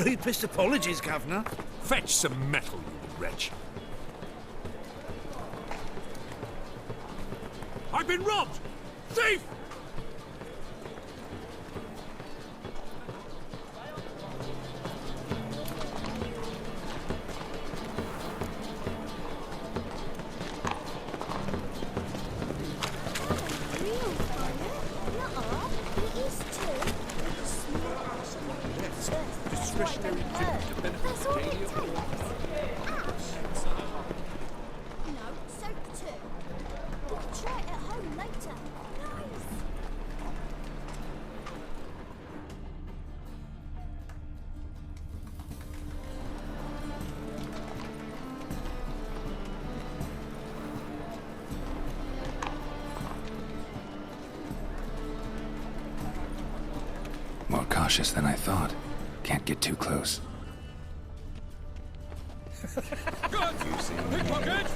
Deepest apologies, Governor. Fetch some metal, you wretch. I've been robbed! Thief! Discretionary tribute to benefit the daily of the war. No, soap too. We can try it at home later. Nice. More cautious than I thought. Can't get too close. Good! Pickpocket!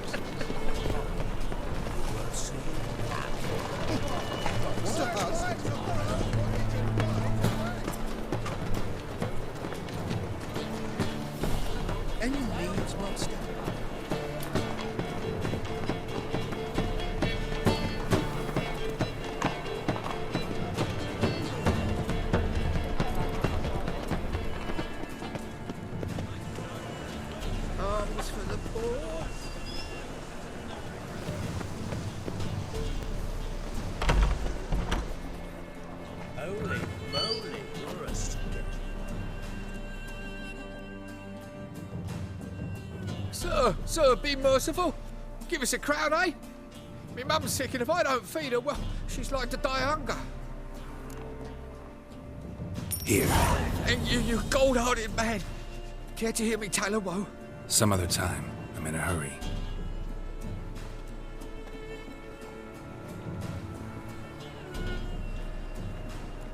Any needs, monster? Arms for the poor. Holy moly, you're a sketch. Sir, be merciful. Give us a crown, eh? Me mum's sick, and if I don't feed her, well, she's like to die of hunger. Here. And you gold-hearted man. Care to hear me tell a woe? Some other time. I'm in a hurry.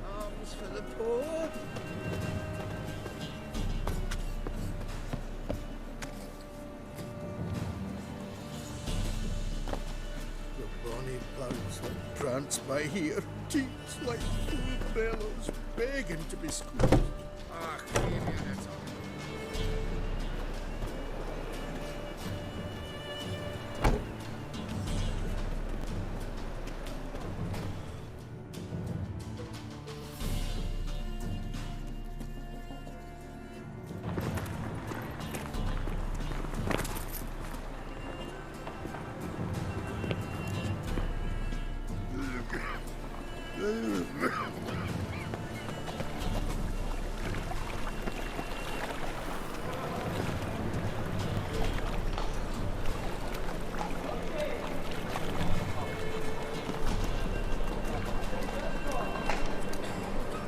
Arms for the poor. The bonny bones that prance by here, teats like full bellows, begging to be squeezed. Ah, give me that.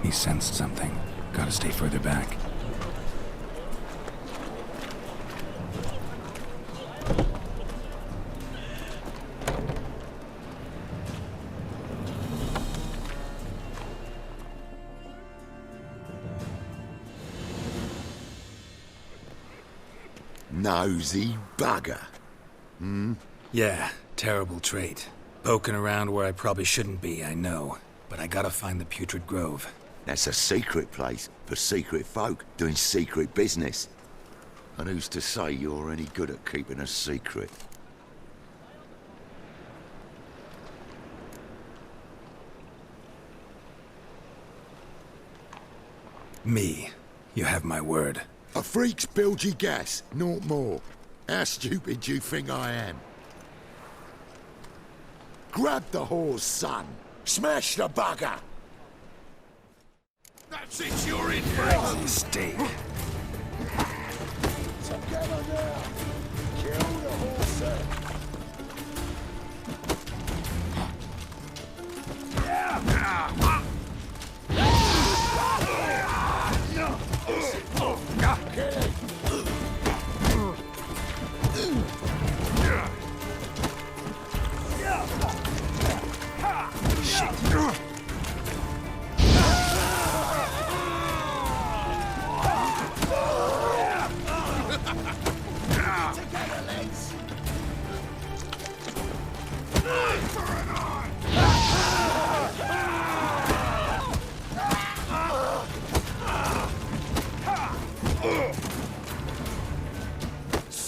He sensed something. Gotta stay further back. Nosy bugger. Yeah, terrible trait. Poking around where I probably shouldn't be, I know. But I gotta find the Putrid Grove. That's a secret place for secret folk doing secret business. And who's to say you're any good at keeping a secret? Me. You have my word. A freak's bilgy gas, naught more. How stupid do you think I am? Grab the horse, son. Smash the bugger! That's it, you're in for it! Mistake. Together now! Kill the horse!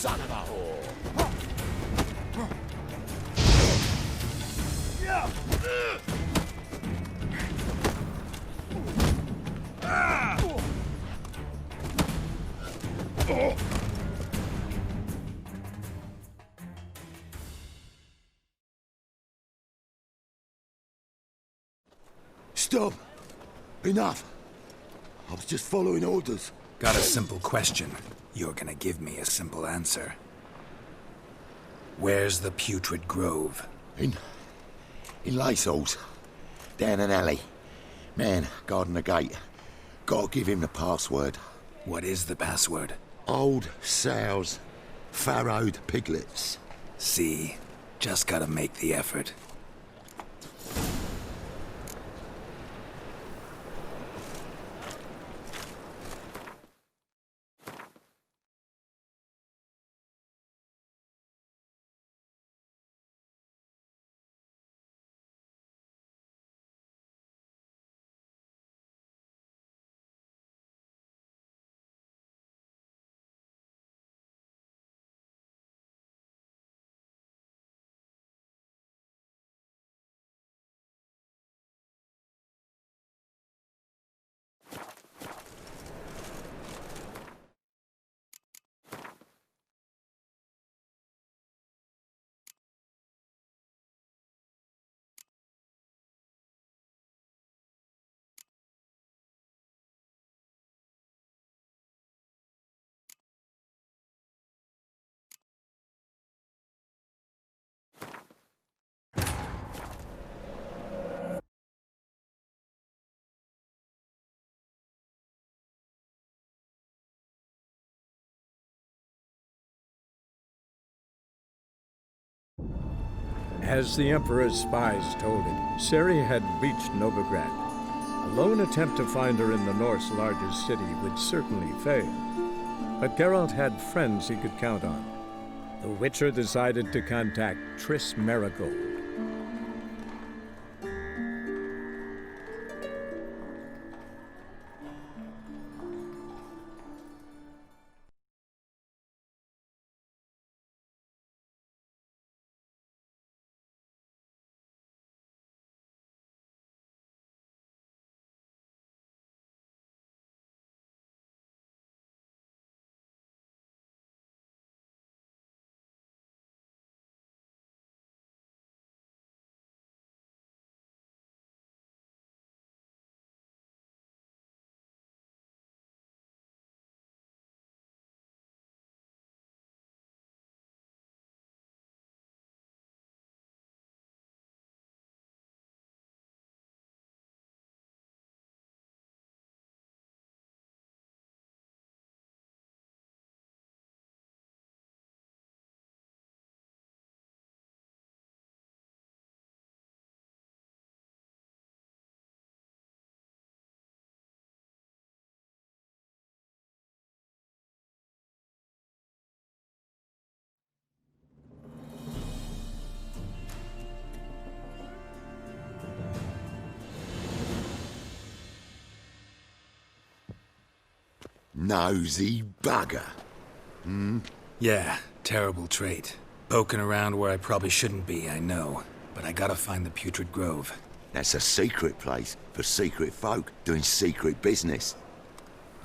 son of a whore! Stop! Enough! I was just following orders. Got a simple question. You're gonna give me a simple answer. Where's the Putrid Grove? In Lacehalls. Down an alley. Man, guarding the gate. Gotta give him the password. What is the password? Old sows. Farrowed piglets. See? Just gotta make the effort. As the Emperor's spies told him, Ciri had reached Novigrad. A lone attempt to find her in the North's largest city would certainly fail. But Geralt had friends he could count on. The Witcher decided to contact Triss Merigold. Nosy bugger. Yeah, terrible trait. Poking around where I probably shouldn't be, I know. But I gotta find the Putrid Grove. That's a secret place for secret folk doing secret business.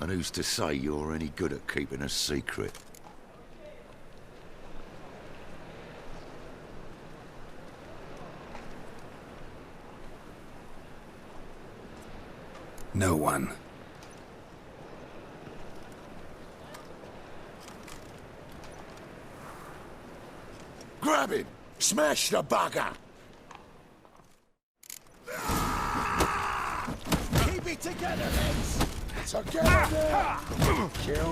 And who's to say you're any good at keeping a secret? No one. Grab him! Smash the bugger! Keep it together, mates! Together! Kill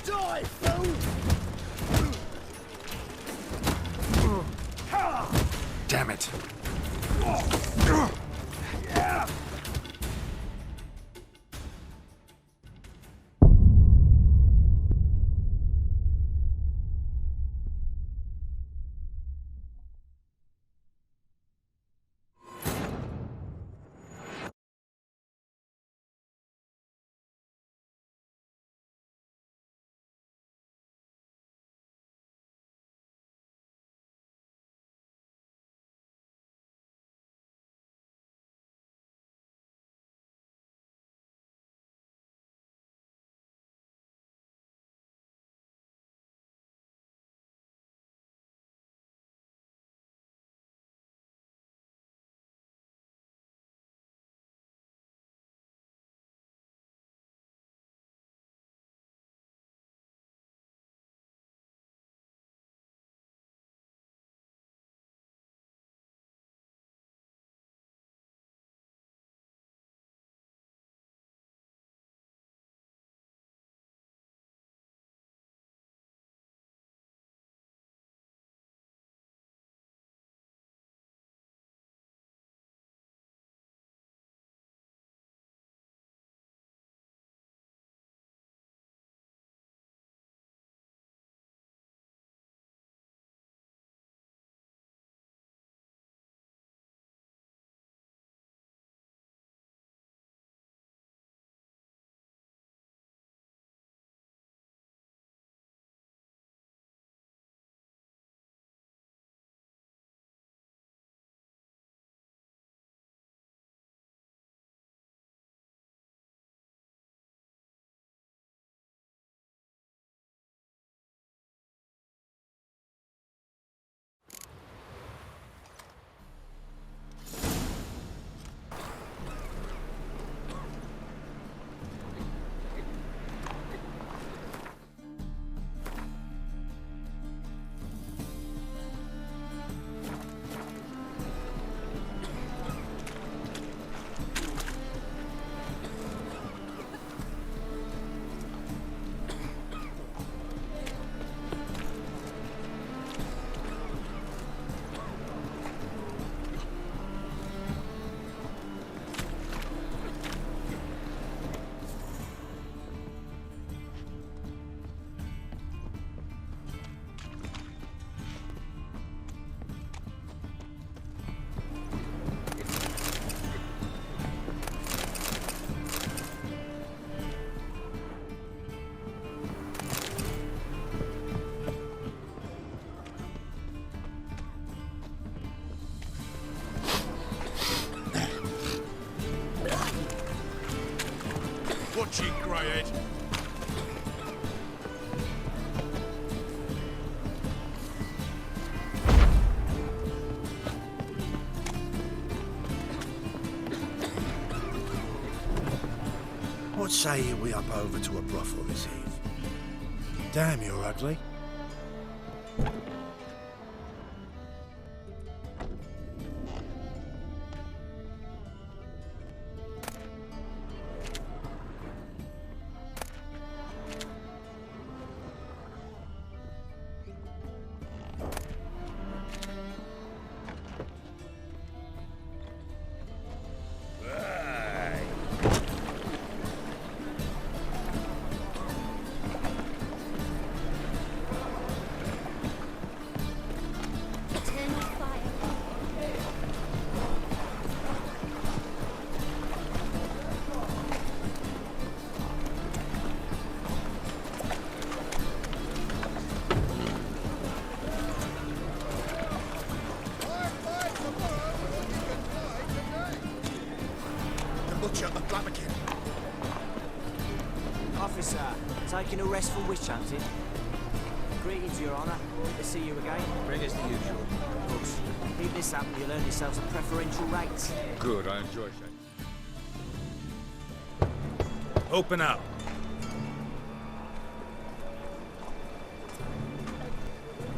Die, fool! Damn it. head. What say you we up over to a brothel this eve? Damn, you're ugly. Turn the fire. The butcher of Blaviken. Officer, taking a rest from witch hunting. Greetings, Your Honour. Good to see you again. Bring us the usual. Of course. Keep this up and you'll earn yourselves a preferential rate. Good, I enjoy it. Open up.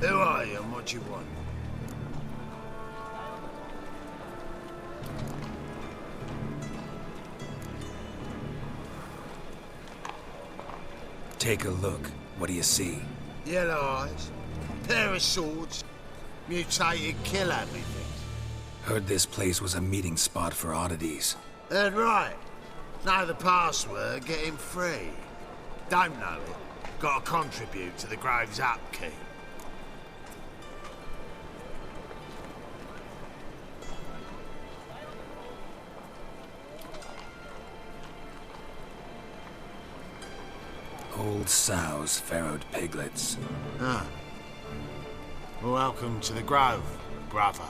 Who are you and what do you want? Take a look. What do you see? Yellow eyes, pair of swords, mutated kill everything. Heard this place was a meeting spot for oddities. Heard right. Know the password, get him free. Don't know it, gotta contribute to the Grove's upkeep. Old sows, farrowed piglets. Ah. Welcome to the Grove, brother.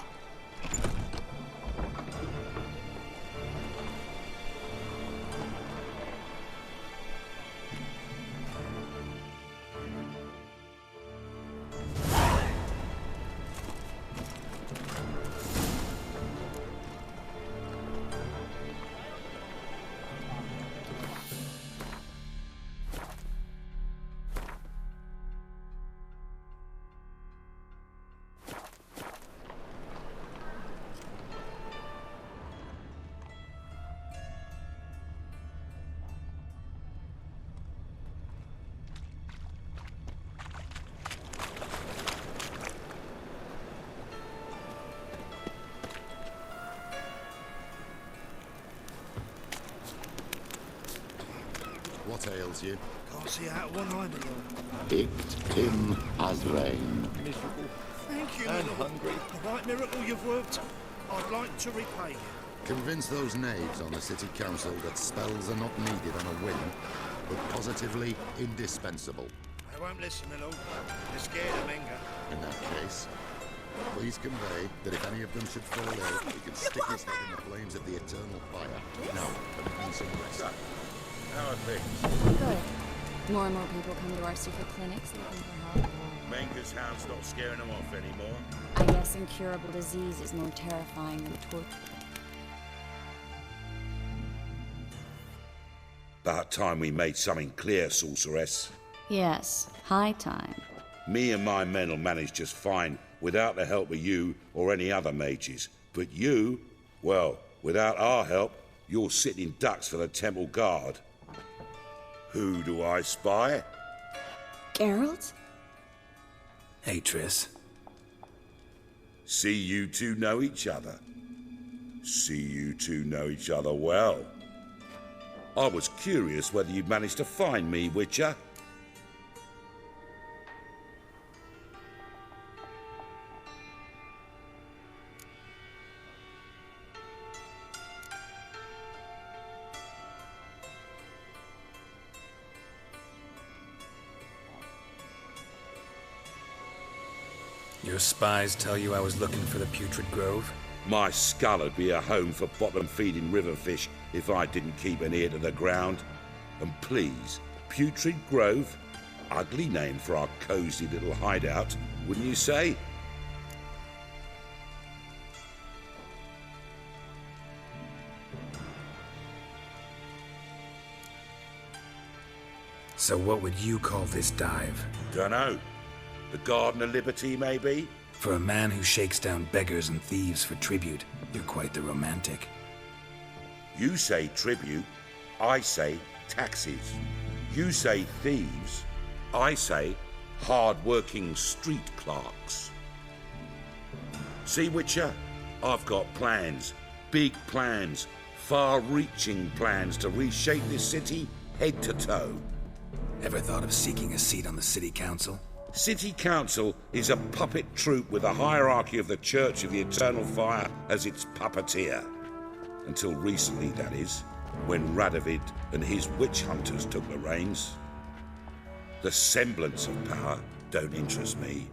What ails you? Can't see out one eye, my lord. Icked him as rain. Thank you, my lord. The right miracle you've worked. I'd like to repay you. Convince those knaves on the city council that spells are not needed on a whim, but positively indispensable. They won't listen, my lord. They're scared of Menga. In that case, please convey that if any of them should fall ill, he can stick his head in the flames of the eternal fire. Now, permit me some rest. How are things? Good. More and more people come to our secret clinics looking for help. Menga's hound's not scaring them off anymore. I guess incurable disease is more terrifying than torture. About time we made something clear, sorceress. Yes, high time. Me and my men will manage just fine without the help of you or any other mages. But you, well, without our help, you're sitting ducks for the temple guard. Who do I spy? Geralt? Hey, Triss. See you two know each other. See you two know each other well. I was curious whether you'd managed to find me, Witcher. Your spies tell you I was looking for the Putrid Grove? My skull would be a home for bottom-feeding river fish if I didn't keep an ear to the ground. And please, Putrid Grove? Ugly name for our cosy little hideout, wouldn't you say? So what would you call this dive? Dunno. The Garden of Liberty, maybe? For a man who shakes down beggars and thieves for tribute, you're quite the romantic. You say tribute, I say taxes. You say thieves, I say hard-working street clerks. See, Witcher? I've got plans. Big plans. Far-reaching plans to reshape this city head to toe. Ever thought of seeking a seat on the city council? City Council is a puppet troupe with a hierarchy of the Church of the Eternal Fire as its puppeteer. Until recently, that is, when Radovid and his witch hunters took the reins. The semblance of power don't interest me.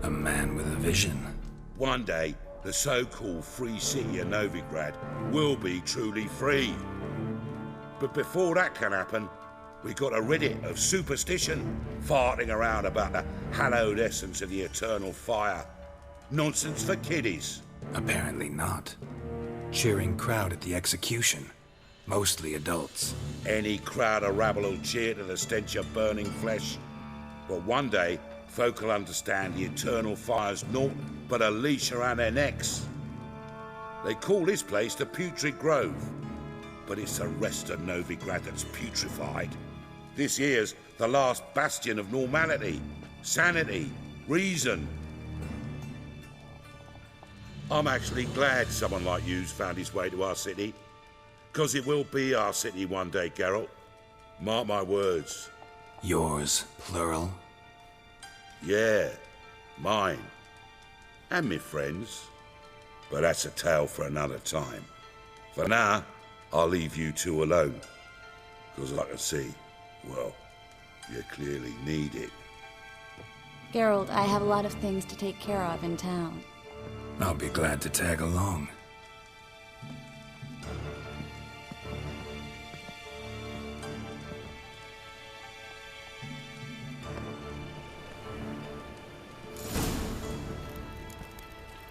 A man with a vision. One day, the so-called free city of Novigrad will be truly free. But before that can happen, we got rid of superstition, farting around about the hallowed essence of the eternal fire. Nonsense for kiddies. Apparently not. Cheering crowd at the execution. Mostly adults. Any crowd of rabble will cheer to the stench of burning flesh. But one day, folk will understand the eternal fire's naught but a leash around their necks. They call this place the Putrid Grove, but it's the rest of Novigrad that's putrefied. This here's the last bastion of normality, sanity, reason. I'm actually glad someone like you's found his way to our city, 'cause it will be our city one day, Geralt. Mark my words. Yours, plural? Yeah, mine. And me friends. But that's a tale for another time. For now, I'll leave you two alone. 'Cause I can see, well, you clearly need it. Geralt, I have a lot of things to take care of in town. I'll be glad to tag along.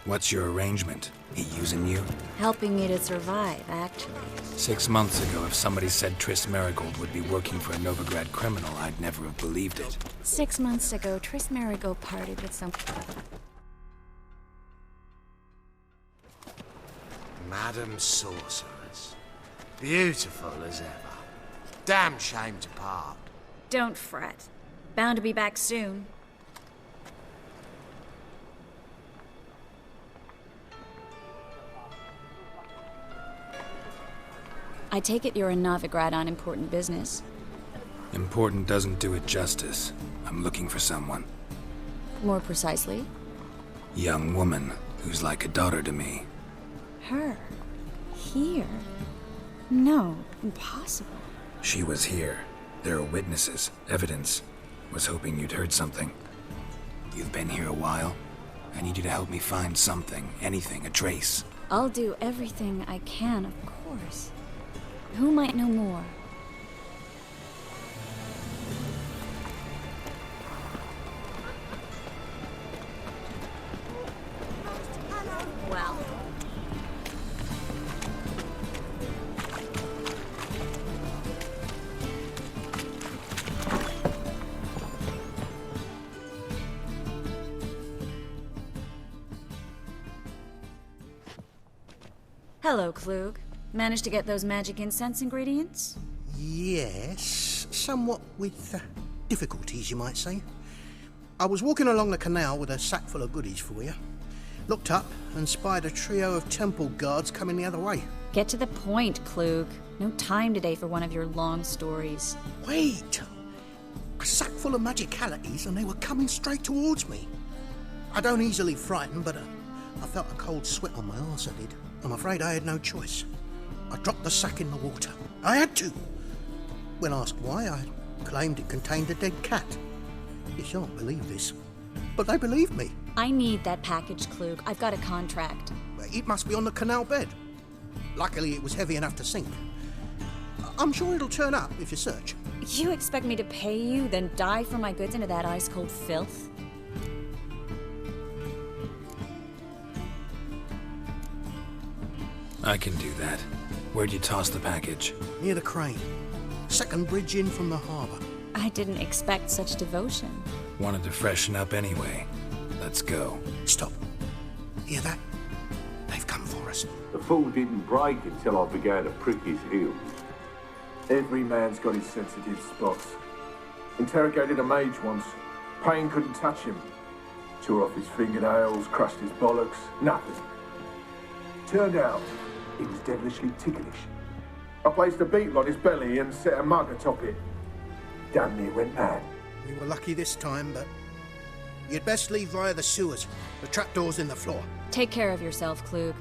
What's your arrangement? He using you? Helping me to survive, actually. 6 months ago, if somebody said Triss Marigold would be working for a Novigrad criminal, I'd never have believed it. 6 months ago, Triss Marigold parted with some... Madam Sorceress. Beautiful as ever. Damn shame to part. Don't fret. Bound to be back soon. I take it you're in Novigrad on important business. Important doesn't do it justice. I'm looking for someone. More precisely? Young woman who's like a daughter to me. Her? Here? No, impossible. She was here. There are witnesses, evidence. Was hoping you'd heard something. You've been here a while. I need you to help me find something, anything, a trace. I'll do everything I can, of course. Who might know more? Well. Hello, Klug. Managed to get those magic incense ingredients? Yes, somewhat with difficulties, you might say. I was walking along the canal with a sack full of goodies for you. Looked up and spied a trio of temple guards coming the other way. Get to the point, Klug. No time today for one of your long stories. Wait! A sack full of magicalities and they were coming straight towards me. I don't easily frighten, but I felt a cold sweat on my arse, I did. I'm afraid I had no choice. I dropped the sack in the water. I had to. When asked why, I claimed it contained a dead cat. You shan't believe this. but they believed me. I need that package, Klug. I've got a contract. It must be on the canal bed. Luckily, it was heavy enough to sink. I'm sure it'll turn up if you search. You expect me to pay you, then dive for my goods into that ice-cold filth? I can do that. Where'd you toss the package? Near the crane. Second bridge in from the harbour. I didn't expect such devotion. Wanted to freshen up anyway. Let's go. Stop. Hear that? They've come for us. The fall didn't break until I began to prick his heels. Every man's got his sensitive spots. Interrogated a mage once. Pain couldn't touch him. Tore off his fingernails, crushed his bollocks, nothing. Turned out, he was devilishly ticklish. I placed a beetle on his belly and set a mug atop it. Damn near went mad. We were lucky this time, but you'd best leave via the sewers. The trapdoor's in the floor. Take care of yourself, Klug.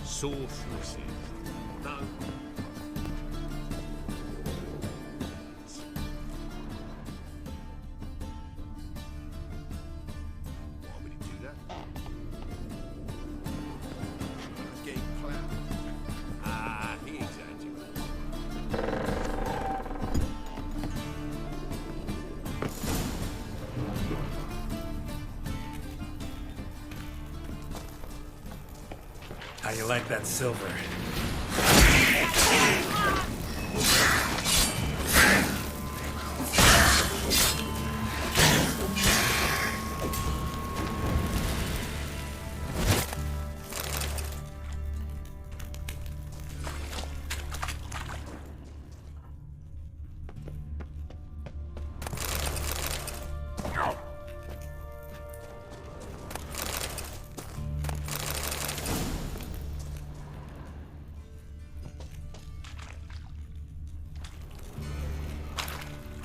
Sorceresses. No. Want me to do that? Getting clout. Ah, he exaggerates. How you like that silver?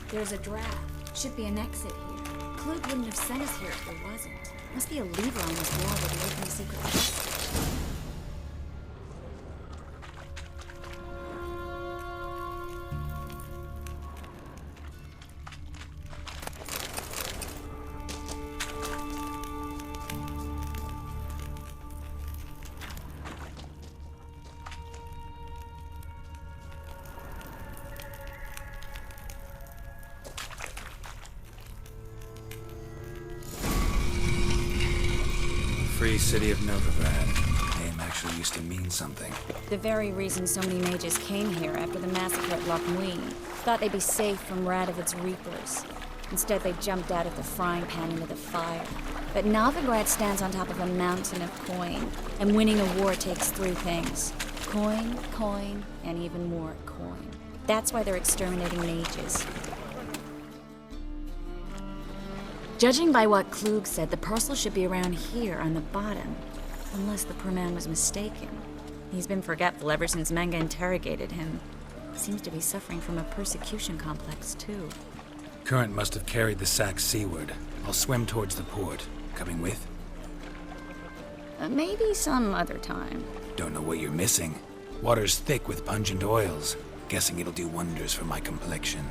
There's a draft. Should be an exit here. Klug wouldn't have sent us here if there wasn't. Must be a lever on this wall that will open the secret passage. Free city of Novigrad. Name actually used to mean something. The very reason so many mages came here after the massacre at Loch Muin. Thought they'd be safe from Radovid's reapers. Instead, they jumped out of the frying pan into the fire. But Novigrad stands on top of a mountain of coin, and winning a war takes three things. Coin, coin, and even more coin. That's why they're exterminating mages. Judging by what Klug said, the parcel should be around here on the bottom. Unless the poor man was mistaken. He's been forgetful ever since Manga interrogated him. He seems to be suffering from a persecution complex, too. Current must have carried the sack seaward. I'll swim towards the port. Coming with? Maybe some other time. Don't know what you're missing. Water's thick with pungent oils. Guessing it'll do wonders for my complexion.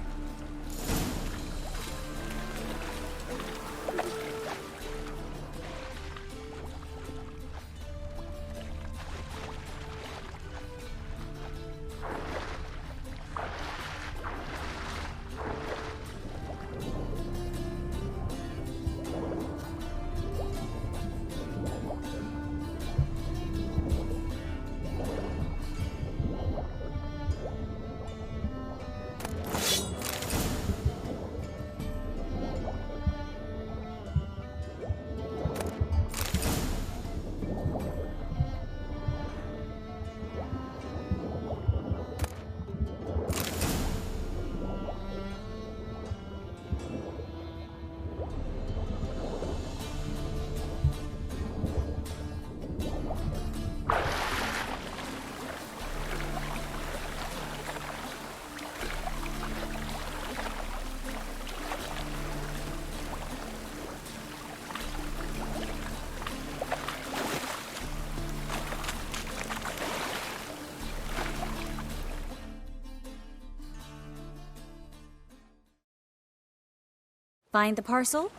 Find the parcel?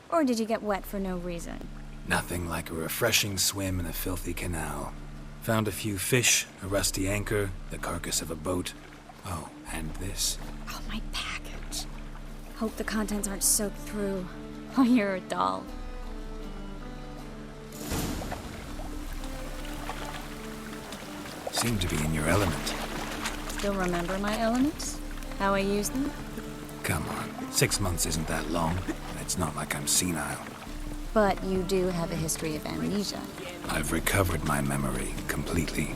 Or did you get wet for no reason? Nothing like a refreshing swim in a filthy canal. Found a few fish, a rusty anchor, the carcass of a boat. Oh, and this. Oh, my package. Hope the contents aren't soaked through. Oh, you're a doll. Seem to be in your element. Still remember my elements? How I use them? Come on, 6 months isn't that long. It's not like I'm senile. But you do have a history of amnesia. I've recovered my memory completely.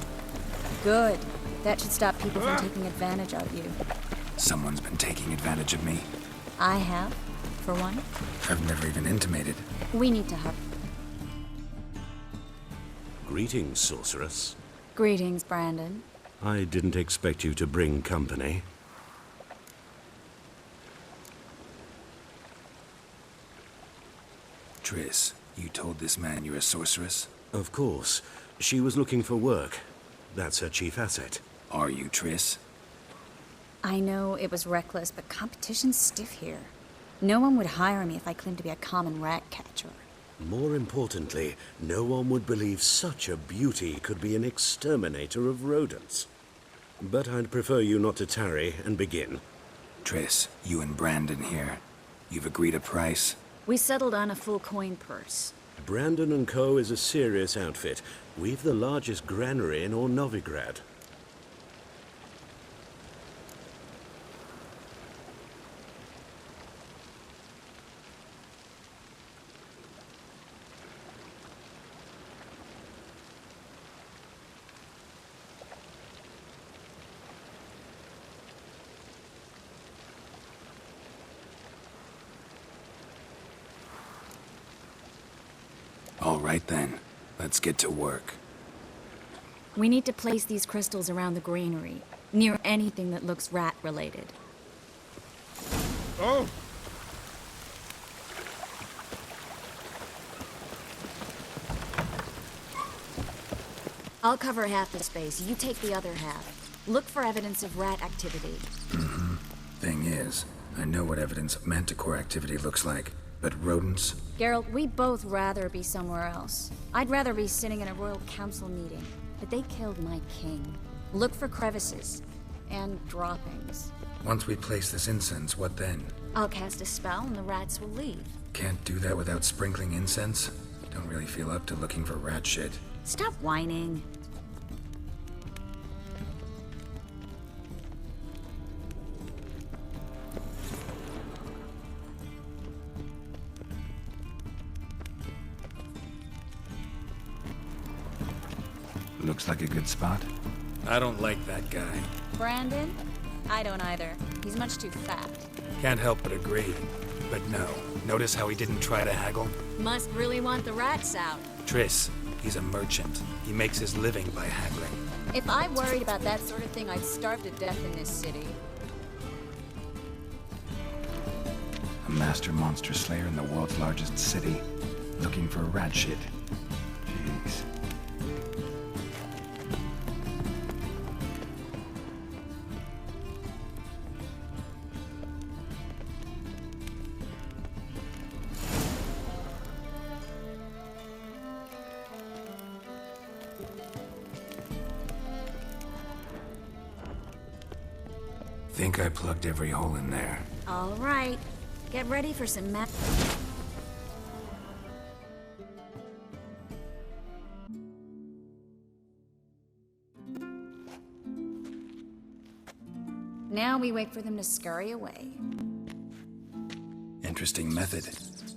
Good. That should stop people from taking advantage of you. Someone's been taking advantage of me. I have, for one. I've never even intimated. We need to hurry. Greetings, sorceress. Greetings, Brandon. I didn't expect you to bring company. Triss, you told this man you're a sorceress? Of course. She was looking for work. That's her chief asset. Are you, Triss? I know it was reckless, but competition's stiff here. No one would hire me if I claimed to be a common rat catcher. More importantly, no one would believe such a beauty could be an exterminator of rodents. But I'd prefer you not to tarry and begin. Triss, you and Brandon here. You've agreed a price? We settled on a full coin purse. Brandon & Co. is a serious outfit. We've the largest granary in all Novigrad. All right then, let's get to work. We need to place these crystals around the granary, near anything that looks rat-related. Oh! I'll cover half the space, you take the other half. Look for evidence of rat activity. Mm-hmm. Thing is, I know what evidence of manticore activity looks like, but rodents? Geralt, we'd both rather be somewhere else. I'd rather be sitting in a royal council meeting, but they killed my king. Look for crevices and droppings. Once we place this incense, what then? I'll cast a spell and the rats will leave. Can't do that without sprinkling incense? Don't really feel up to looking for rat shit. Stop whining. Looks like a good spot. I don't like that guy. Brandon? I don't either. He's much too fat. Can't help but agree. But no, notice how he didn't try to haggle? Must really want the rats out. Triss, he's a merchant. He makes his living by haggling. If I worried about that sort of thing, I'd starve to death in this city. A master monster slayer in the world's largest city. Looking for rat shit. Jeez. Think I plugged every hole in there. All right. Get ready for some Now we wait for them to scurry away. Interesting method.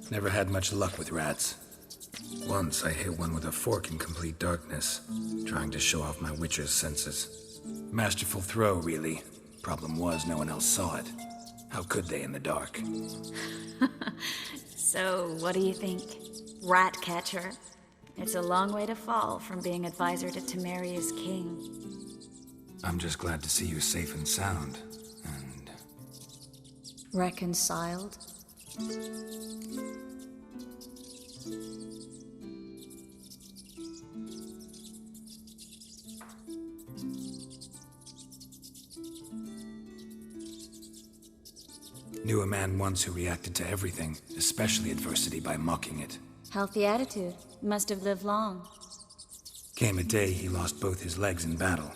Never had much luck with rats. Once I hit one with a fork in complete darkness, trying to show off my witcher's senses. Masterful throw, really. Problem was, no one else saw it. How could they in the dark? So, what do you think? Rat catcher? It's a long way to fall from being advisor to Temeria's king. I'm just glad to see you safe and sound. And... reconciled? Knew a man once who reacted to everything, especially adversity, by mocking it. Healthy attitude. Must have lived long. Came a day he lost both his legs in battle.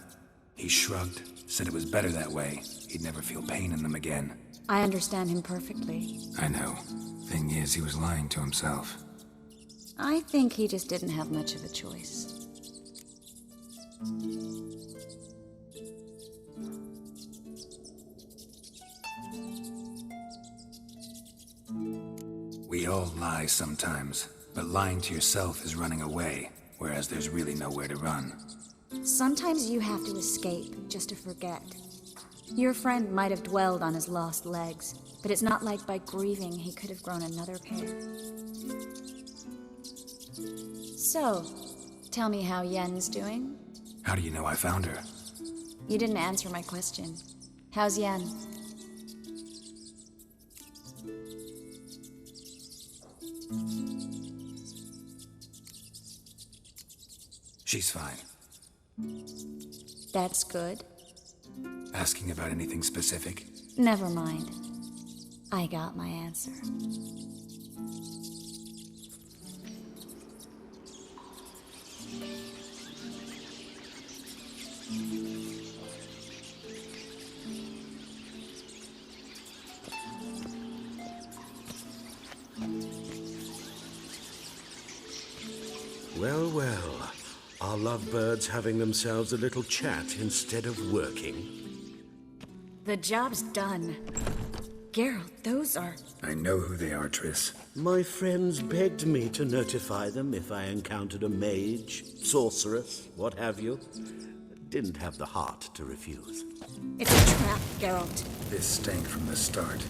He shrugged, said it was better that way. He'd never feel pain in them again. I understand him perfectly. I know. Thing is, he was lying to himself. I think he just didn't have much of a choice. We all lie sometimes, but lying to yourself is running away, whereas there's really nowhere to run. Sometimes you have to escape just to forget. Your friend might have dwelled on his lost legs, but it's not like by grieving he could have grown another pair. So, tell me how Yen's doing? How do you know I found her? You didn't answer my question. How's Yen? She's fine. That's good. Asking about anything specific? Never mind. I got my answer. Well, well. Are lovebirds having themselves a little chat instead of working? The job's done. Geralt, those are... I know who they are, Triss. My friends begged me to notify them if I encountered a mage, sorceress, what have you. Didn't have the heart to refuse. It's a trap, Geralt. This stank from the start.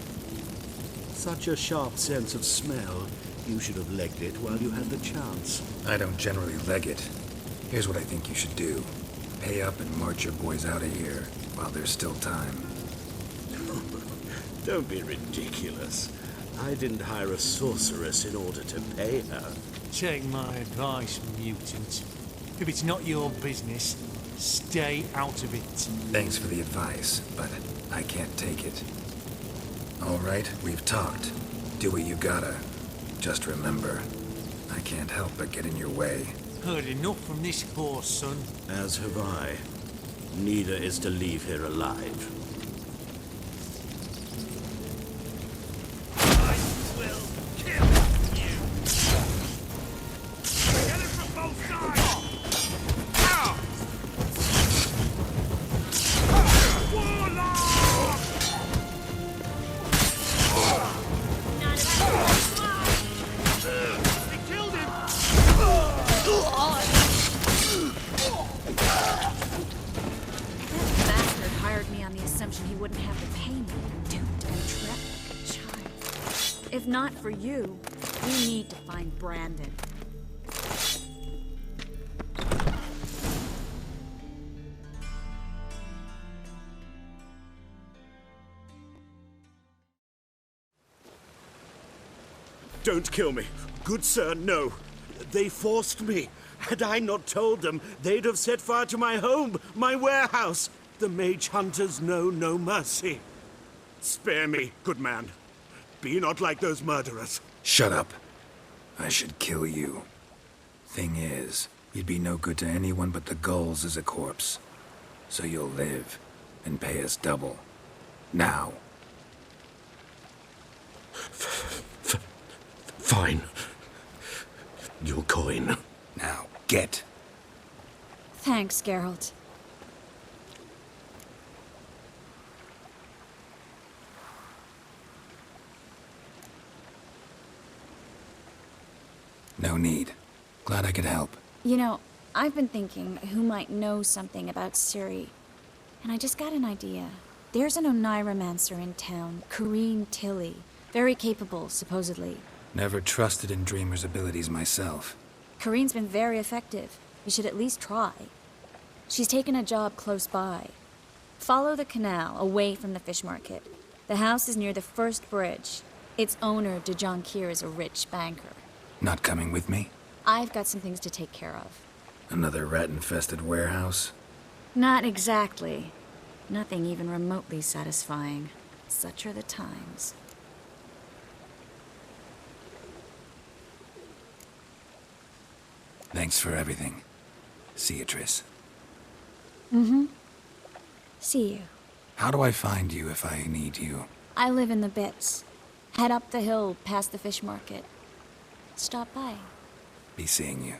Such a sharp sense of smell. You should have legged it while you had the chance. I don't generally leg it. Here's what I think you should do. Pay up and march your boys out of here while there's still time. Don't be ridiculous. I didn't hire a sorceress in order to pay her. Take my advice, mutant. If it's not your business, stay out of it. Thanks for the advice, but I can't take it. All right, we've talked. Do what you gotta. Just remember, I can't help but get in your way. Heard enough from this horse, son. As have I. Neither is to leave here alive. I will kill you. Get it from both sides. Warlock! They killed him. That bastard hired me on the assumption he wouldn't have to pay me, duped and trapped like a child. If not for you, we need to find Brandon. Don't kill me. Good sir, no. They forced me. Had I not told them, they'd have set fire to my home, my warehouse. The mage hunters know no mercy. Spare me, good man. Be not like those murderers. Shut up. I should kill you. Thing is, you'd be no good to anyone but the gulls as a corpse. So you'll live, and pay us double. Now. Fine. Your coin. Now, get. Thanks, Geralt. No need. Glad I could help. You know, I've been thinking who might know something about Ciri. And I just got an idea. There's an Oneiromancer in town, Corrine Tilly. Very capable, supposedly. Never trusted in Dreamer's abilities myself. Corrine's been very effective. You should at least try. She's taken a job close by. Follow the canal, away from the fish market. The house is near the first bridge. Its owner, de Jonquier, is a rich banker. Not coming with me? I've got some things to take care of. Another rat-infested warehouse? Not exactly. Nothing even remotely satisfying. Such are the times. Thanks for everything. See you, Triss. Mm-hmm. See you. How do I find you if I need you? I live in the Bits. Head up the hill past the fish market. Stop by. Be seeing you.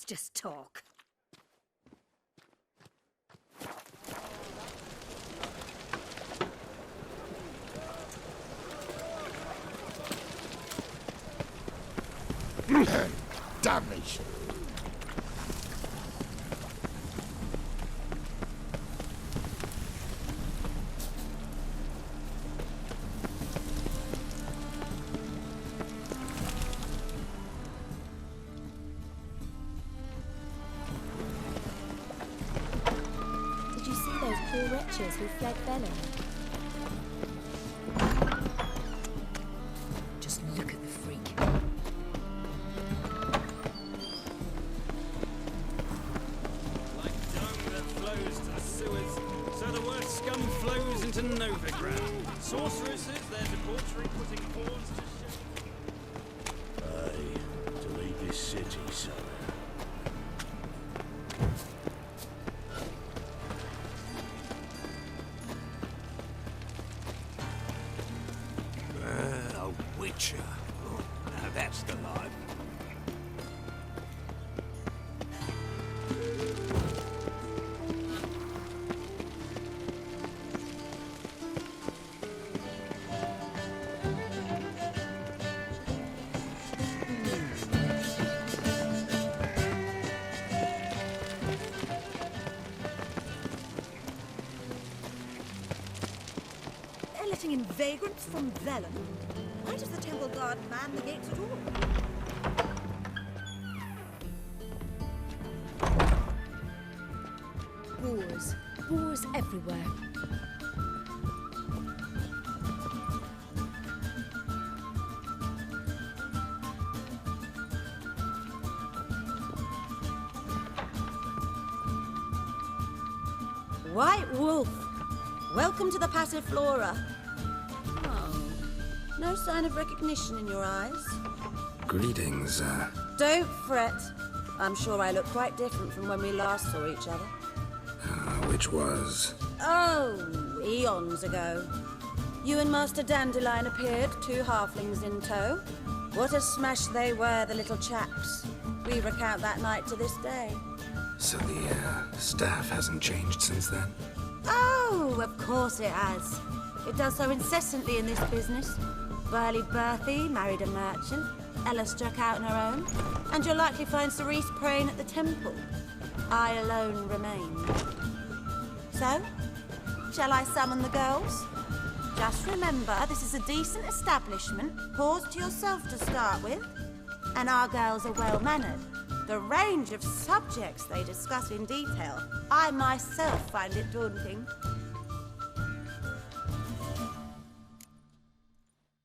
just talk. Damnation! Did you see those poor wretches who fled Velen? Just look at the freak. Like dung that flows to the sewers, so the word scum flows into Novigrad. Sorceresses, their debauchery putting pawns to shame. Aye, to leave this city, son. A witcher. Oh, now that's the life. They're letting in vagrants from Velen. Why does the temple guard man the gates at all? Boars. Boars everywhere. White Wolf, welcome to the Passiflora. Oh, no sign of recognition in your eyes. Greetings, Don't fret. I'm sure I look quite different from when we last saw each other. which was... Oh, eons ago. You and Master Dandelion appeared, 2 halflings in tow. What a smash they were, the little chaps. We recount that night to this day. So the, staff hasn't changed since then? Oh, of course it has. It does so incessantly in this business. Burly Berthie married a merchant. Ella struck out on her own. And you'll likely find Cerise praying at the temple. I alone remain. So, shall I summon the girls? Just remember, this is a decent establishment. Pause to yourself to start with. And our girls are well-mannered. The range of subjects they discuss in detail, I myself find it daunting.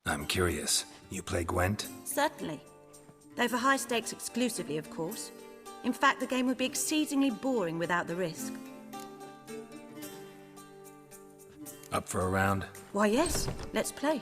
I'm curious. You play Gwent? Certainly. Though for high stakes exclusively, of course. In fact, the game would be exceedingly boring without the risk. Up for a round? Why, yes. Let's play.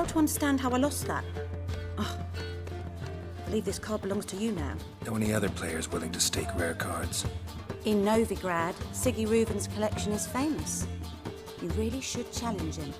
fail to understand how I lost that. Oh, I believe this card belongs to you now. Know any other players willing to stake rare cards? In Novigrad, Siggy Reuben's collection is famous. You really should challenge him.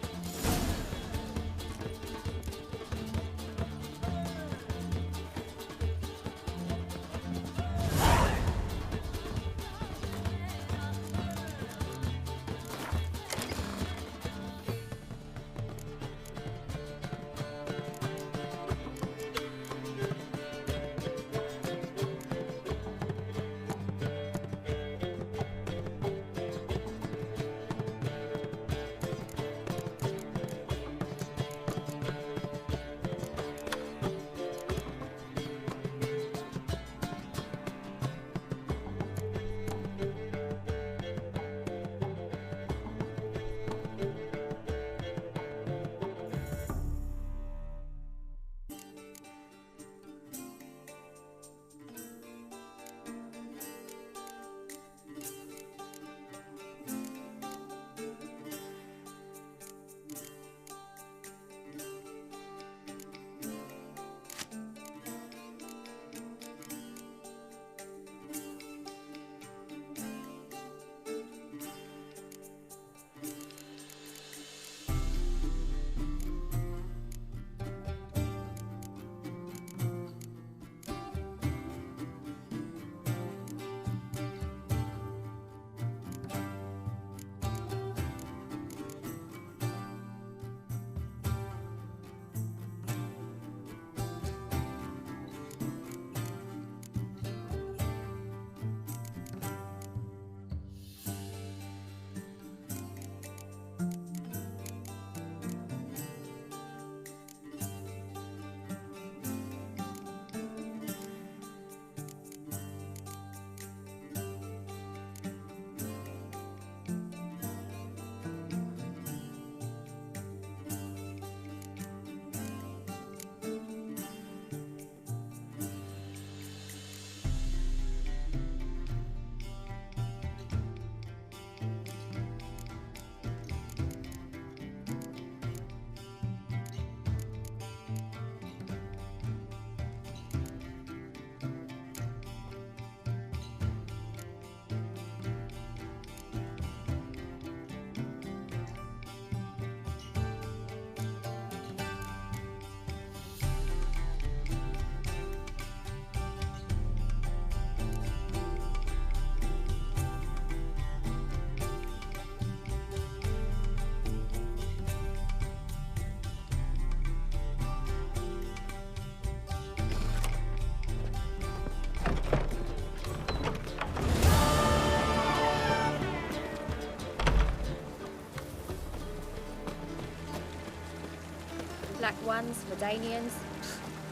Black ones, Medanians,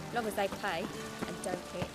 as long as they pay and don't hit.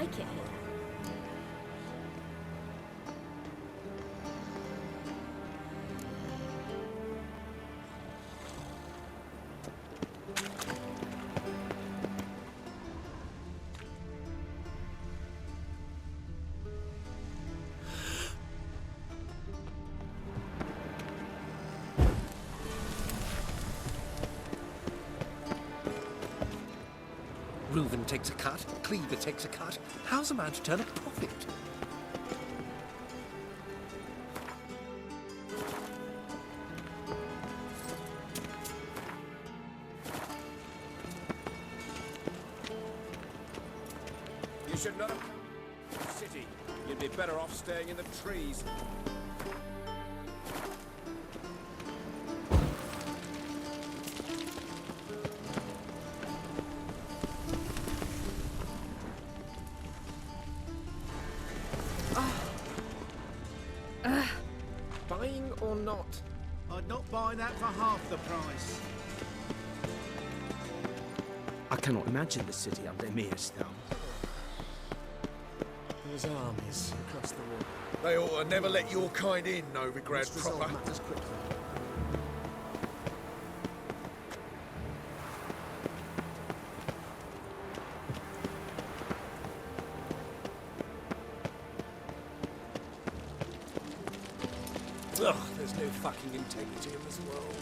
like it here. Reuven takes a cut, Cleaver takes a cut. How's a man to turn a profit? You should not have come to the city. You'd be better off staying in the trees. Buying or not? I'd not buy that for half the price. I cannot imagine the city under Emir's thumb. There's armies across the water. They ought to never let your kind in, Novigrad proper. Matters quickly. Ugh, there's no fucking integrity in this world.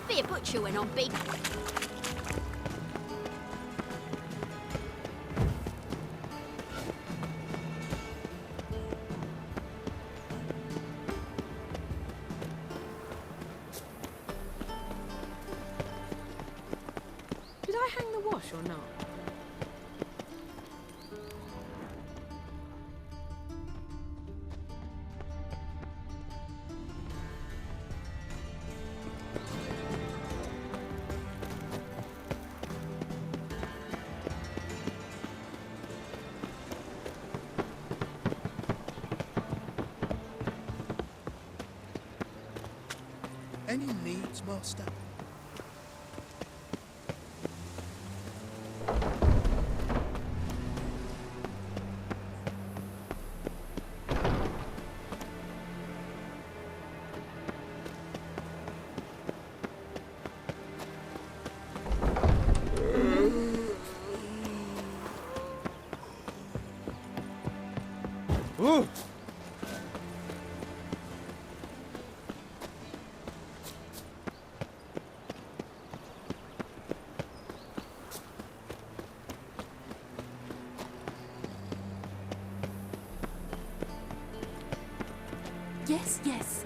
Be a butcher when I'm big. Did I hang the wash or not? Any needs, Master? Ooh. Yes, yes.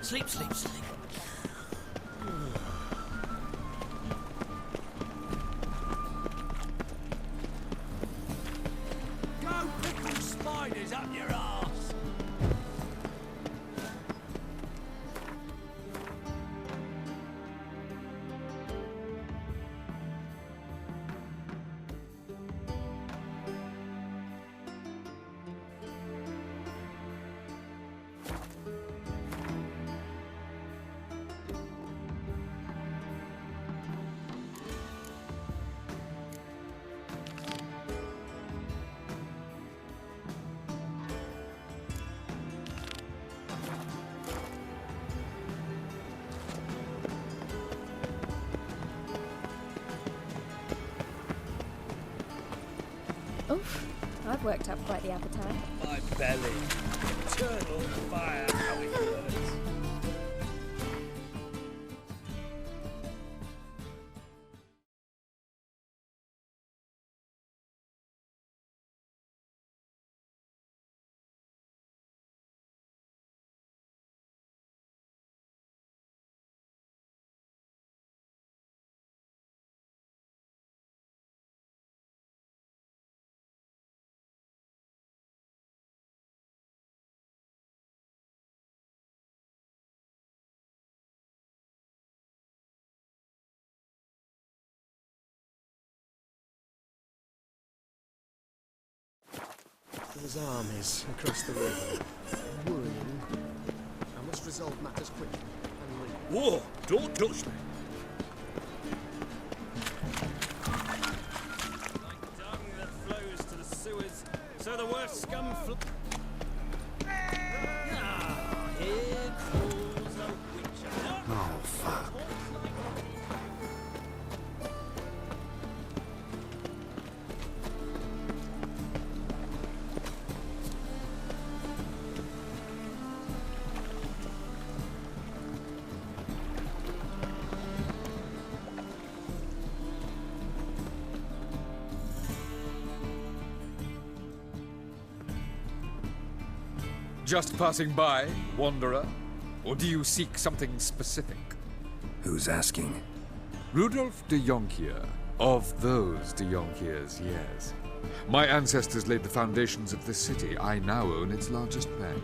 Sleep, sleep, sleep. Go pickle spiders up your arse! Oof, I've worked up quite the appetite. My belly. Eternal fire, how it burns. There's armies across the river. Worrying. I must resolve matters quickly and leave. Whoa! Don't touch me! Like dung that flows to the sewers, so the worst scum Ah, here crawls a witcher. Oh, fuck. Just passing by, wanderer? Or do you seek something specific? Who's asking? Rudolf de Jonkier. Of those de Jonkiers, yes. My ancestors laid the foundations of this city. I now own its largest bank.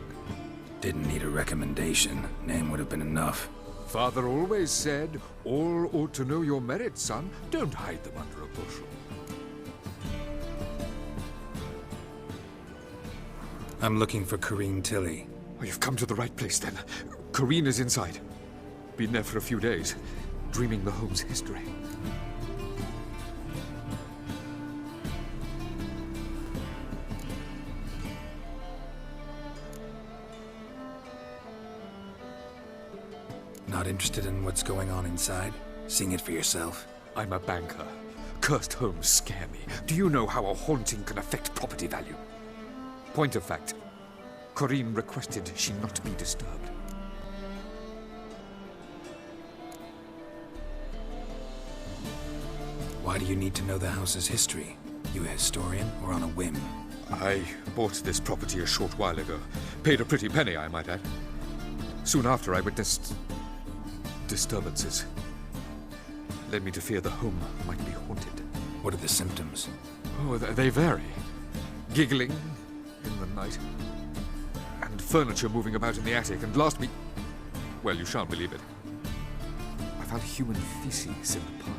Didn't need a recommendation. Name would have been enough. Father always said, all ought to know your merits, son. Don't hide them under a bushel. I'm looking for Corrine Tilly. Oh, you've come to the right place, then. Corrine is inside. Been there for a few days, dreaming the home's history. Not interested in what's going on inside? Seeing it for yourself? I'm a banker. Cursed homes scare me. Do you know how a haunting can affect property value? Point of fact, Corrine requested she not be disturbed. Why do you need to know the house's history? You a historian or on a whim? I bought this property a short while ago. Paid a pretty penny, I might add. Soon after, I witnessed disturbances. Led me to fear the home might be haunted. What are the symptoms? Oh, they vary. Giggling in the night, and furniture moving about in the attic, and last week... Well, you shan't believe it. I found human feces in the parlor.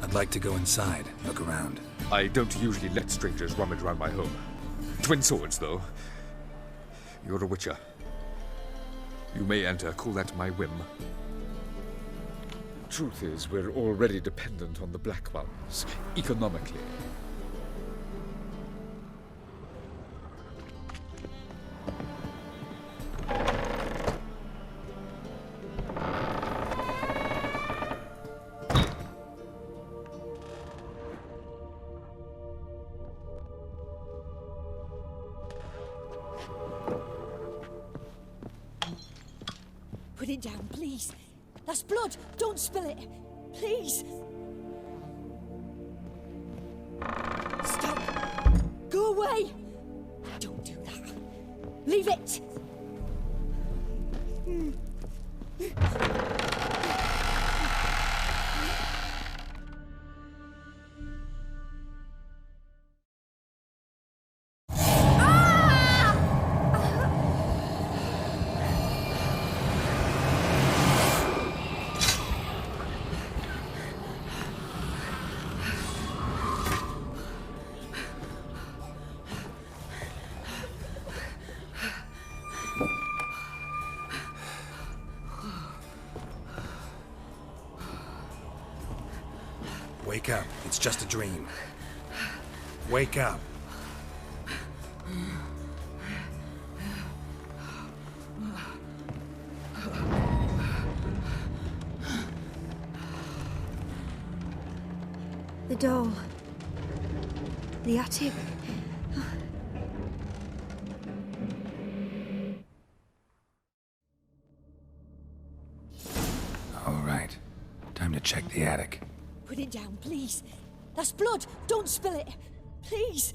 I'd like to go inside, look around. I don't usually let strangers rummage around my home. Twin swords, though. You're a witcher. You may enter, call that my whim. Truth is, we're already dependent on the Black Ones, economically. Put it down, please. That's blood. Don't spill it. Please. Stop. Go away. Don't do that. Leave it. Wake up. It's just a dream. Wake up. The doll. The attic. All right. Time to check the attic. Put it down, please. That's blood. Don't spill it. Please.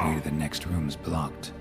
Here, the next room's blocked.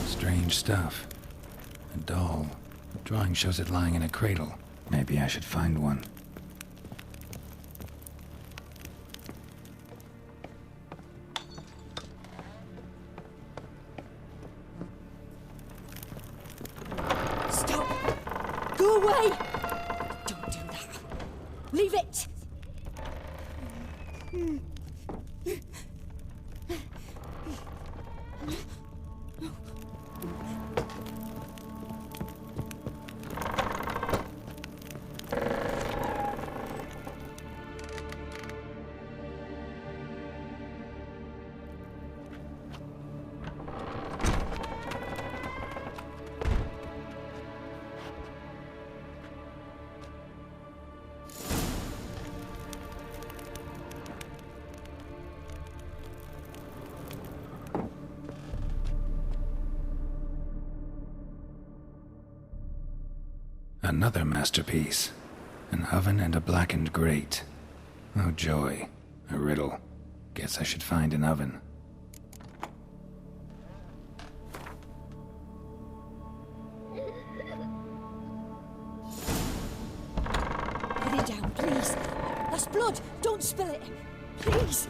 Strange stuff. A doll. Drawing shows it lying in a cradle. Maybe I should find one. Stop! Go away! Don't do that. Leave it! Another masterpiece. An oven and a blackened grate. Oh joy. A riddle. Guess I should find an oven. Put it down, please. That's blood. Don't spill it. Please.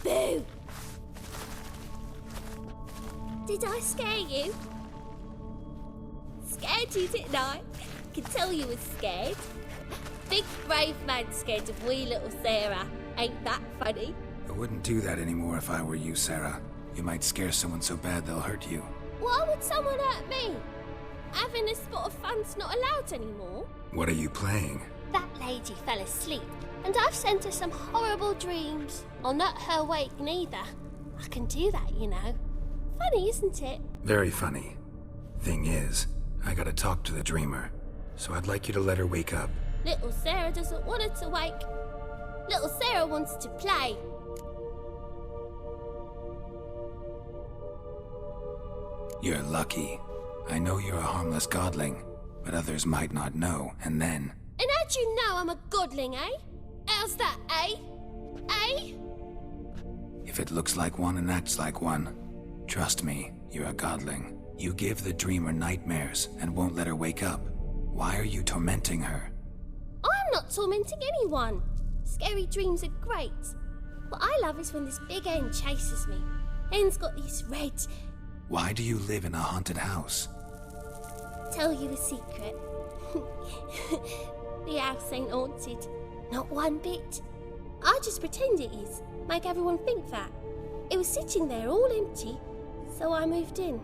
Boo! Did I scare you? Scared you, didn't I? Could tell you was scared. Big brave man scared of wee little Sarah. Ain't that funny? I wouldn't do that anymore if I were you, Sarah. You might scare someone so bad they'll hurt you. Why would someone hurt me? Having a spot of fun's not allowed anymore. What are you playing? That lady fell asleep, and I've sent her some horrible dreams. I'll not her wake neither. I can do that, you know. Funny, isn't it? Very funny. Thing is, I gotta talk to the dreamer, so I'd like you to let her wake up. Little Sarah doesn't want her to wake. Little Sarah wants to play. You're lucky. I know you're a harmless godling, but others might not know, and then... And how'd you know I'm a godling, eh? How's that, eh? Eh? If it looks like one and acts like one, trust me, you're a godling. You give the dreamer nightmares and won't let her wake up. Why are you tormenting her? I'm not tormenting anyone. Scary dreams are great. What I love is when this big hen chases me. Hen's got these red... Why do you live in a haunted house? Tell you a secret. The house ain't haunted. Not one bit. I just pretend it is. Make everyone think that. It was sitting there all empty, so I moved in.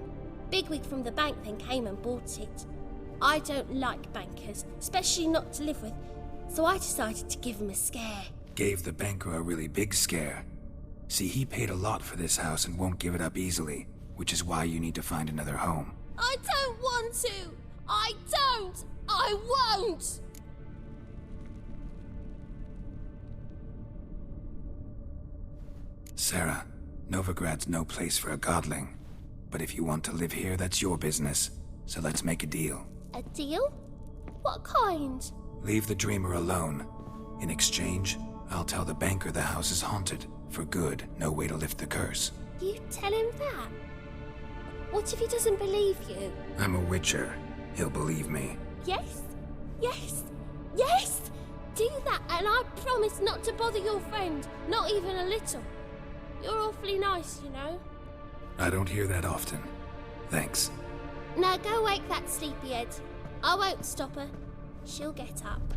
Bigwig from the bank then came and bought it. I don't like bankers, especially not to live with, so I decided to give him a scare. Gave the banker a really big scare. See, he paid a lot for this house and won't give it up easily, which is why you need to find another home. I don't want to! I don't! I won't! Sarah, Novigrad's no place for a godling. But if you want to live here, that's your business. So let's make a deal. A deal? What kind? Leave the dreamer alone. In exchange, I'll tell the banker the house is haunted. For good, no way to lift the curse. You tell him that? What if he doesn't believe you? I'm a witcher. He'll believe me. Yes? Yes? Yes! Do that and I promise not to bother your friend. Not even a little. You're awfully nice, you know. I don't hear that often. Thanks. Now go wake that sleepyhead. I won't stop her. She'll get up.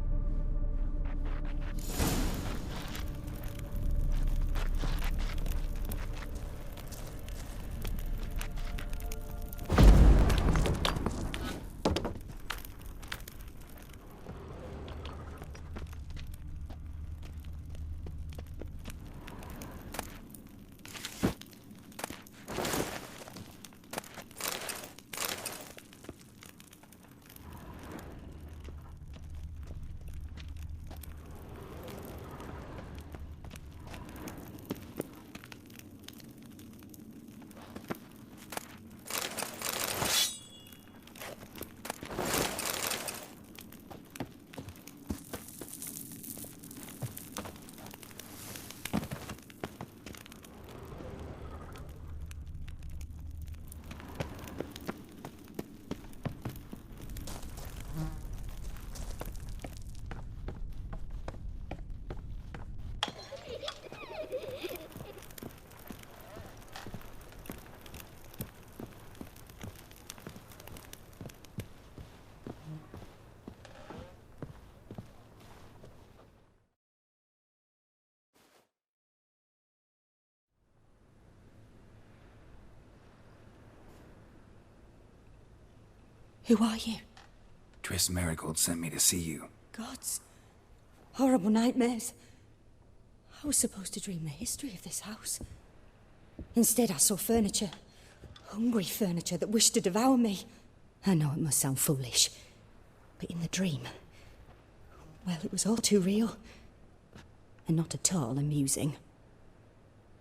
Who are you? Triss Marigold sent me to see you. Gods. Horrible nightmares. I was supposed to dream the history of this house. Instead, I saw furniture. Hungry furniture that wished to devour me. I know it must sound foolish, but in the dream, well, it was all too real. And not at all amusing.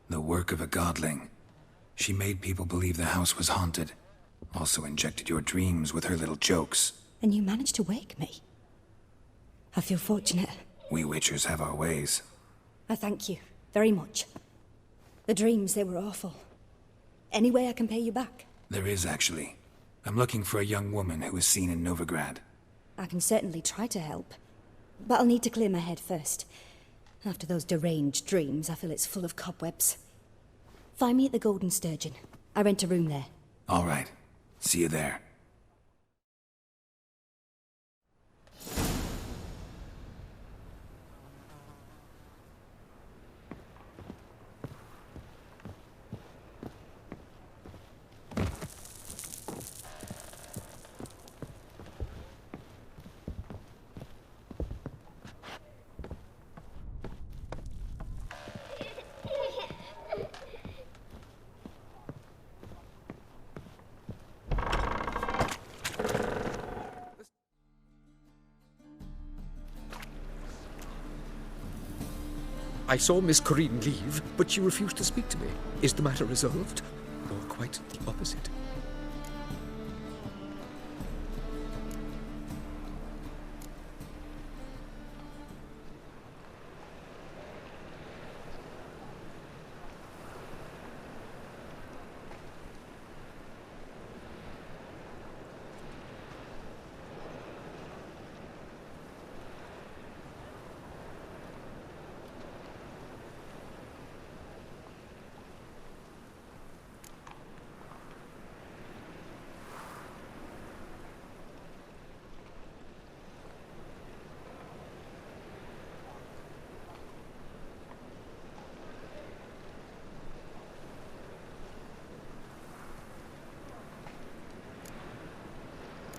The work of a godling. She made people believe the house was haunted. Also injected your dreams with her little jokes. And you managed to wake me. I feel fortunate. We witchers have our ways. I thank you very much. The dreams, they were awful. Any way I can pay you back? There is, actually. I'm looking for a young woman who was seen in Novigrad. I can certainly try to help. But I'll need to clear my head first. After those deranged dreams, I feel it's full of cobwebs. Find me at the Golden Sturgeon. I rent a room there. All right. See you there. I saw Miss Corinne leave, but she refused to speak to me. Is the matter resolved? Or quite the opposite?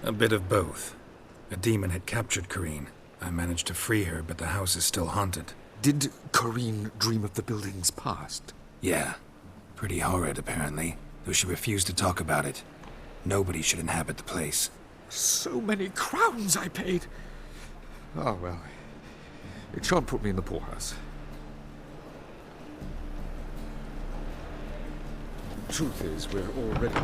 A bit of both. A demon had captured Corrine. I managed to free her, but the house is still haunted. Did Corrine dream of the building's past? Yeah. Pretty horrid, apparently, though she refused to talk about it. Nobody should inhabit the place. So many crowns I paid! Oh, well. It shan't put me in the poorhouse. Truth is, we're already...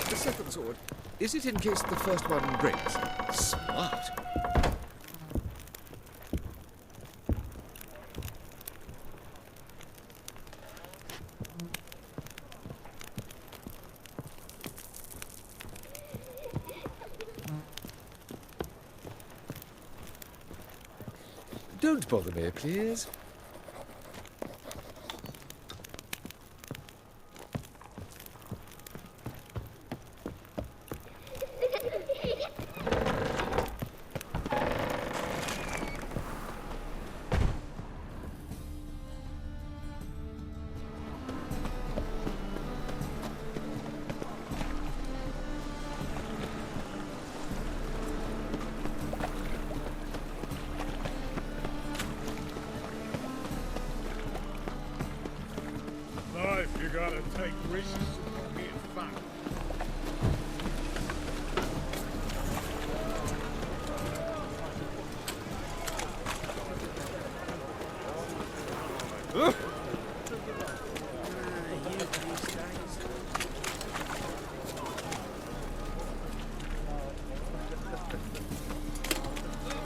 The second sword, is it in case the first one breaks? Smart. Don't bother me, please. Life, you gotta take risks to get fat.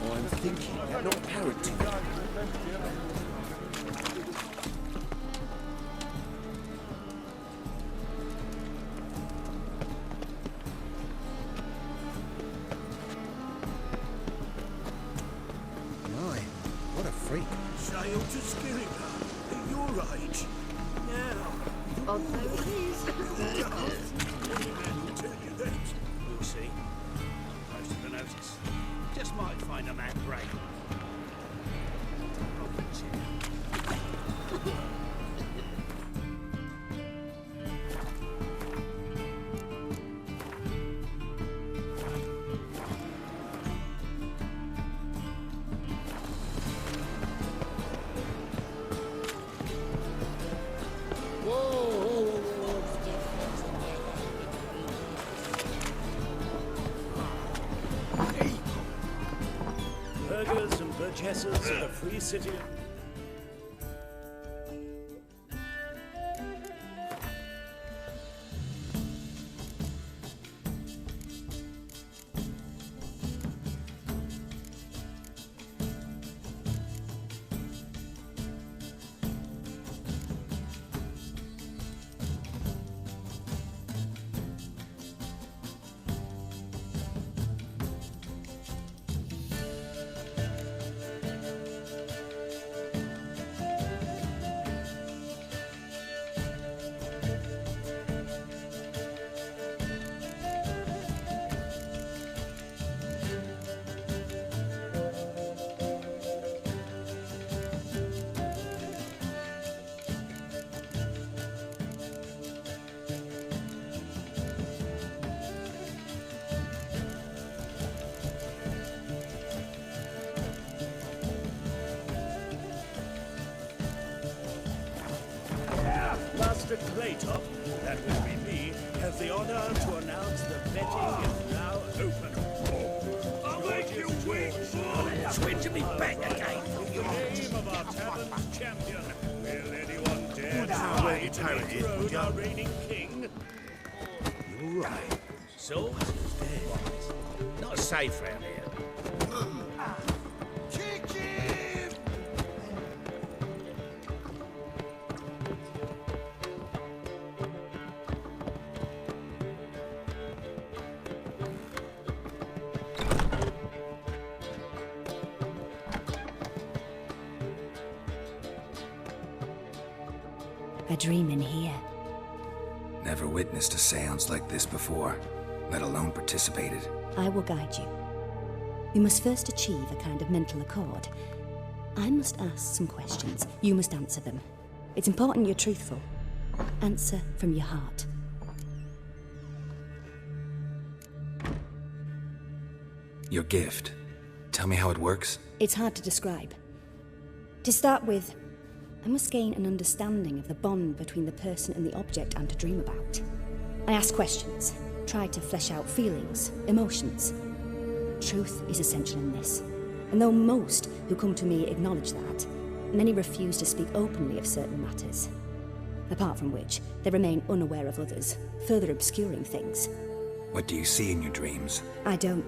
I'm thinking, not parenting. Skillet, you're right. Now, Although it is. I'll tell you that. We'll see. Close to the notice. Just might find a man break. Burghers and burgesses of the free city. Master Claytop, that will be me, has the honor to announce the betting is now open. I'll make you wait, Switch me back again. In the name of our tavern's champion, will anyone dare to Wait, sway to dethrone our reigning king? You're right. So, Not safe round here. A dream in here. Never witnessed a seance like this before, let alone participated. I will guide you. We must first achieve a kind of mental accord. I must ask some questions. You must answer them. It's important you're truthful. Answer from your heart. Your gift. Tell me how it works. It's hard to describe. To start with, I must gain an understanding of the bond between the person and the object I'm to dream about. I ask questions, try to flesh out feelings, emotions. Truth is essential in this, and though most who come to me acknowledge that, many refuse to speak openly of certain matters. Apart from which, they remain unaware of others, further obscuring things. What do you see in your dreams? I don't.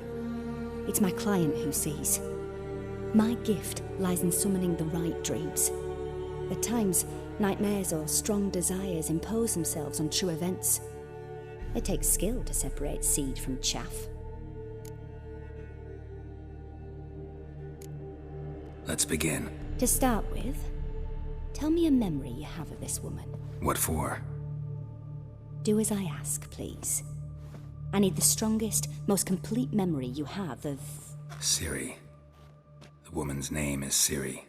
It's my client who sees. My gift lies in summoning the right dreams. At times, nightmares or strong desires impose themselves on true events. It takes skill to separate seed from chaff. Let's begin. To start with, tell me a memory you have of this woman. What for? Do as I ask, please. I need the strongest, most complete memory you have of... Ciri. The woman's name is Ciri.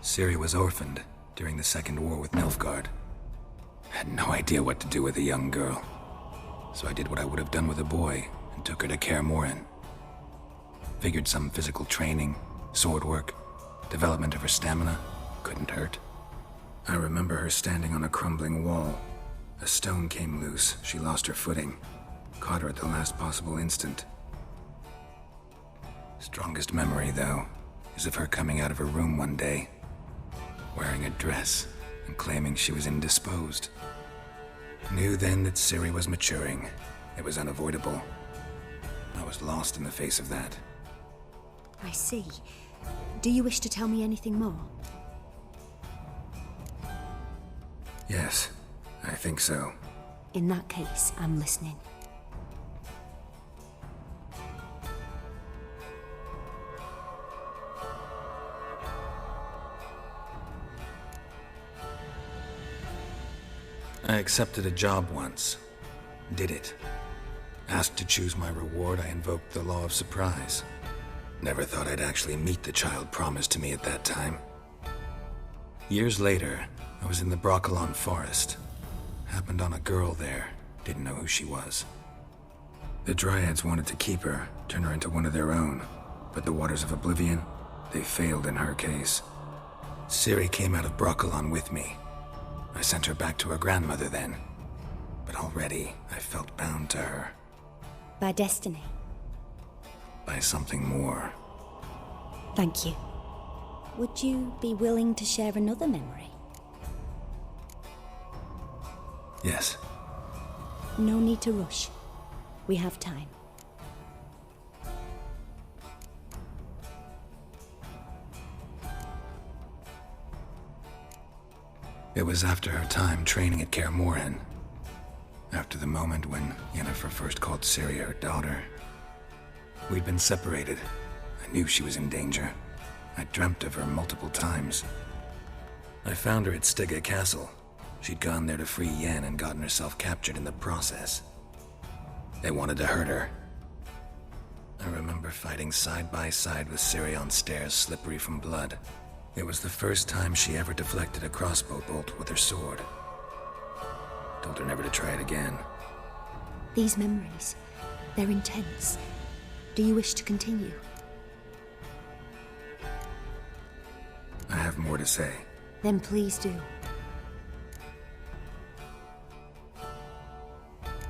Ciri was orphaned during the Second War with Nilfgaard. Had no idea what to do with a young girl. So I did what I would have done with a boy and took her to Kaer Morhen. Figured some physical training, sword work, development of her stamina couldn't hurt. I remember her standing on a crumbling wall. A stone came loose, she lost her footing. Caught her at the last possible instant. Strongest memory, though, is of her coming out of her room one day, wearing a dress and claiming she was indisposed. Knew then that Ciri was maturing, It was unavoidable. I was lost in the face of that. I see. Do you wish to tell me anything more? Yes, I think so. In that case, I'm listening. I accepted a job once. Did it. Asked to choose my reward, I invoked the law of surprise. Never thought I'd actually meet the child promised to me at that time. Years later, I was in the Broccolon forest. Happened on a girl there. Didn't know who she was. The Dryads wanted to keep her, turn her into one of their own. But the Waters of Oblivion, they failed in her case. Ciri came out of Broccolon with me. I sent her back to her grandmother then. But already, I felt bound to her. By destiny. By something more. Thank you. Would you be willing to share another memory? Yes. No need to rush. We have time. It was after her time training at Kaer Morhen. After the moment when Yennefer first called Ciri her daughter. We'd been separated. I knew she was in danger. I dreamt of her multiple times. I found her at Stygga Castle. She'd gone there to free Yen and gotten herself captured in the process. They wanted to hurt her. I remember fighting side by side with Ciri on stairs slippery from blood. It was the first time she ever deflected a crossbow bolt with her sword. Told her never to try it again. These memories, they're intense. Do you wish to continue? I have more to say. Then please do.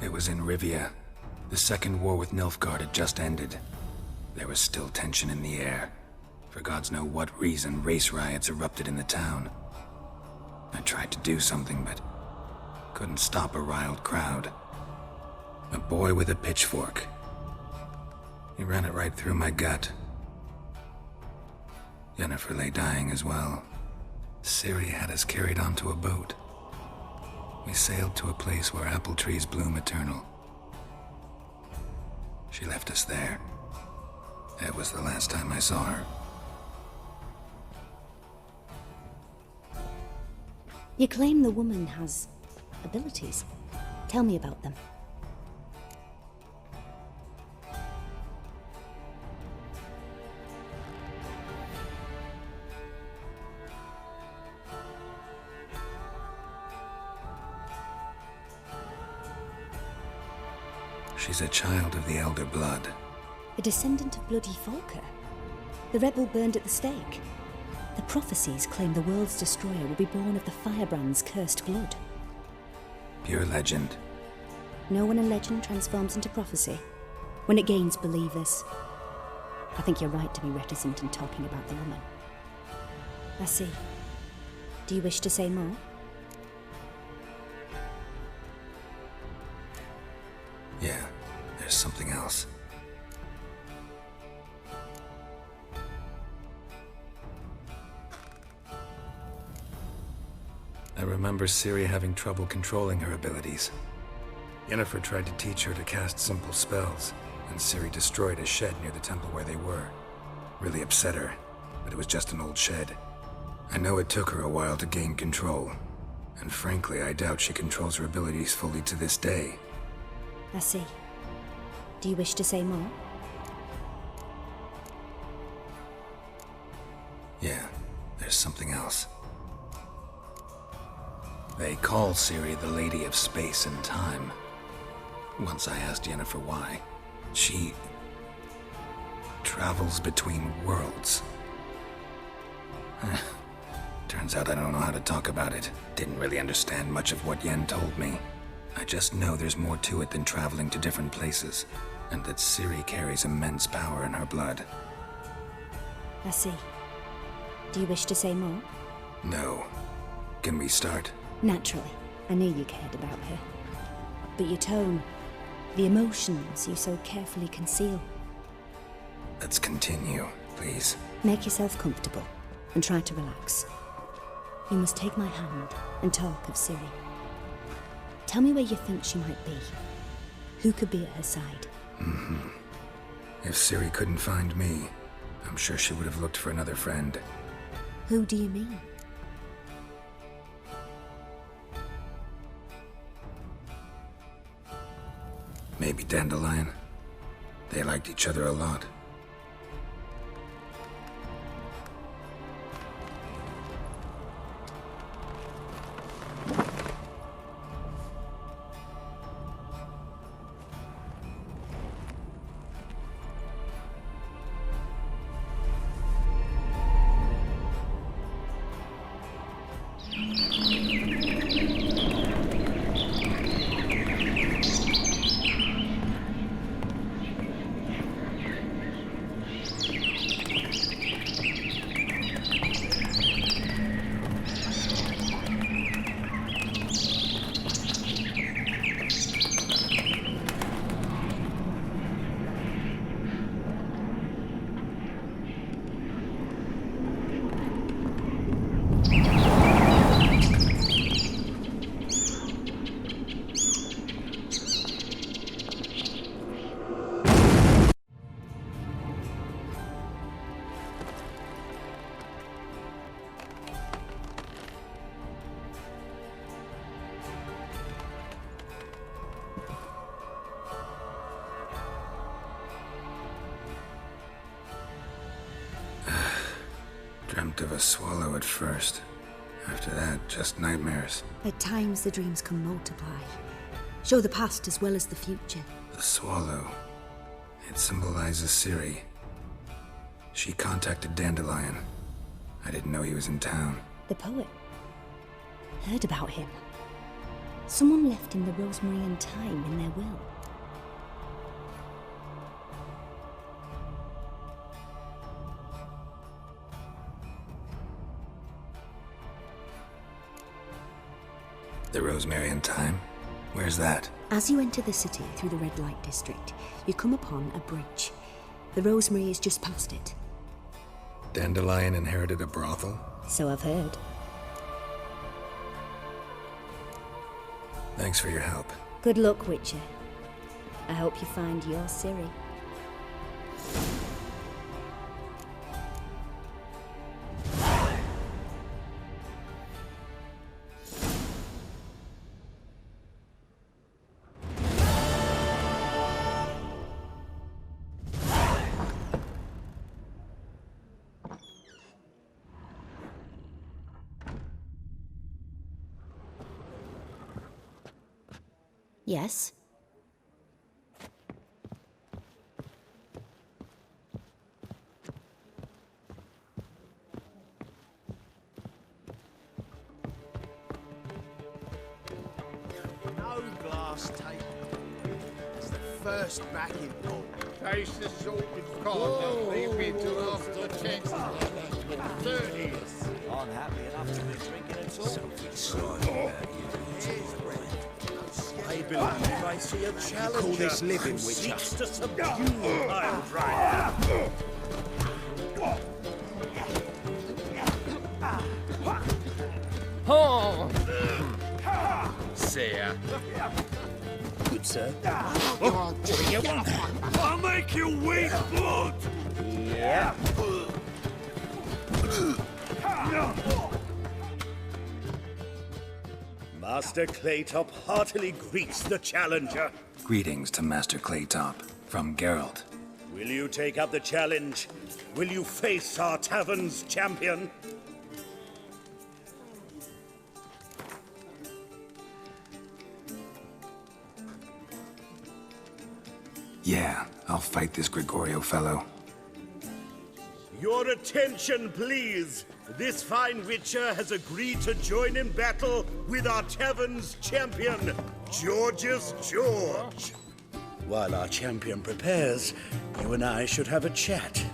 It was in Rivia. The second war with Nilfgaard had just ended. There was still tension in the air. For gods know what reason, race riots erupted in the town. I tried to do something, but couldn't stop a riled crowd. A boy with a pitchfork. He ran it right through my gut. Yennefer lay dying as well. Ciri had us carried onto a boat. We sailed to a place where apple trees bloom eternal. She left us there. That was the last time I saw her. You claim the woman has abilities. Tell me about them. She's a child of the Elder Blood. A descendant of bloody Volker. The rebel burned at the stake. The prophecies claim the world's destroyer will be born of the firebrand's cursed blood. Pure legend. Know when a legend transforms into prophecy? When it gains believers. I think you're right to be reticent in talking about the woman. I see. Do you wish to say more? Yeah, there's something else. I remember Ciri having trouble controlling her abilities. Yennefer tried to teach her to cast simple spells, and Ciri destroyed a shed near the temple where they were. Really upset her, but it was just an old shed. I know it took her a while to gain control, and frankly, I doubt she controls her abilities fully to this day. I see. Do you wish to say more? Yeah, there's something else. They call Ciri the Lady of Space and Time. Once I asked Yennefer why. She travels between worlds. Turns out I don't know how to talk about it. Didn't really understand much of what Yen told me. I just know there's more to it than traveling to different places, and that Ciri carries immense power in her blood. I see. Do you wish to say more? No. Can we start? Naturally. I knew you cared about her. But your tone, The emotions you so carefully conceal. Let's continue, please. Make yourself comfortable and try to relax. You must take my hand and talk of Ciri. Tell me where you think she might be. Who could be at her side? If Ciri couldn't find me, I'm sure she would have looked for another friend. Who do you mean? Maybe Dandelion. They liked each other a lot. Dreamt of a swallow at first. After that, just nightmares. At times the dreams can multiply. Show the past as well as the future. The swallow. It symbolizes Ciri. She contacted Dandelion. I didn't know he was in town. The poet. Heard about him. Someone left him the rosemary and thyme in their will. The rosemary and thyme? Where's that? As you enter the city through the red light district, you come upon a bridge. The rosemary is just past it. Dandelion inherited a brothel? So I've heard. Thanks for your help. Good luck, Witcher. I hope you find your Ciri. Yes? No glass table. It's the first backing point. Taste the salted cod. Leave me till after the 10th. 30th. I'm happy enough to be drinking at all. I believe I see a challenger. Call this living, who Witcher. seeks to subdue I'll drive. Oh! Say Good, sir. I'll make you wait, blood! Yeah. Master Claytop heartily greets the challenger. Greetings to Master Claytop, from Geralt. Will you take up the challenge? Will you face our tavern's champion? Yeah, I'll fight this Gregorio fellow. Your attention, please. This fine witcher has agreed to join in battle with our tavern's champion, George's George. While our champion prepares, you and I should have a chat.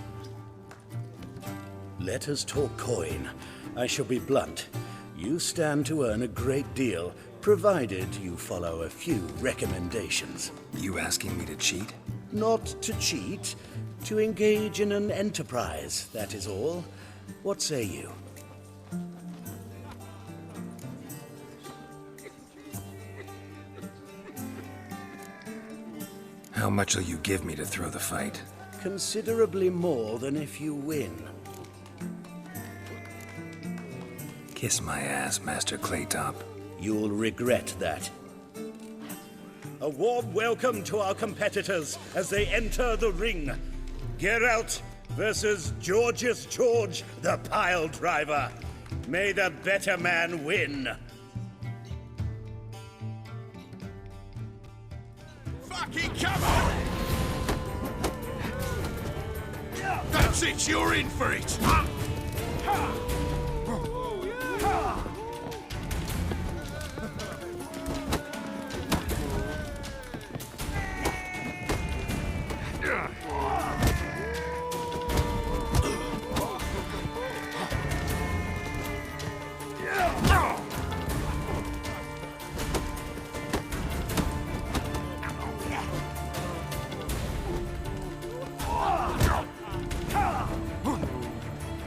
Let us talk coin. I shall be blunt. You stand to earn a great deal, provided you follow a few recommendations. You asking me to cheat? Not to cheat, to engage in an enterprise, that is all. What say you? How much will you give me to throw the fight? Considerably more than if you win. Kiss my ass, Master Claytop. You'll regret that. A warm welcome to our competitors as they enter the ring. Geralt versus Georgius George, the pile driver. May the better man win. Fucking come on! That's it, you're in for it!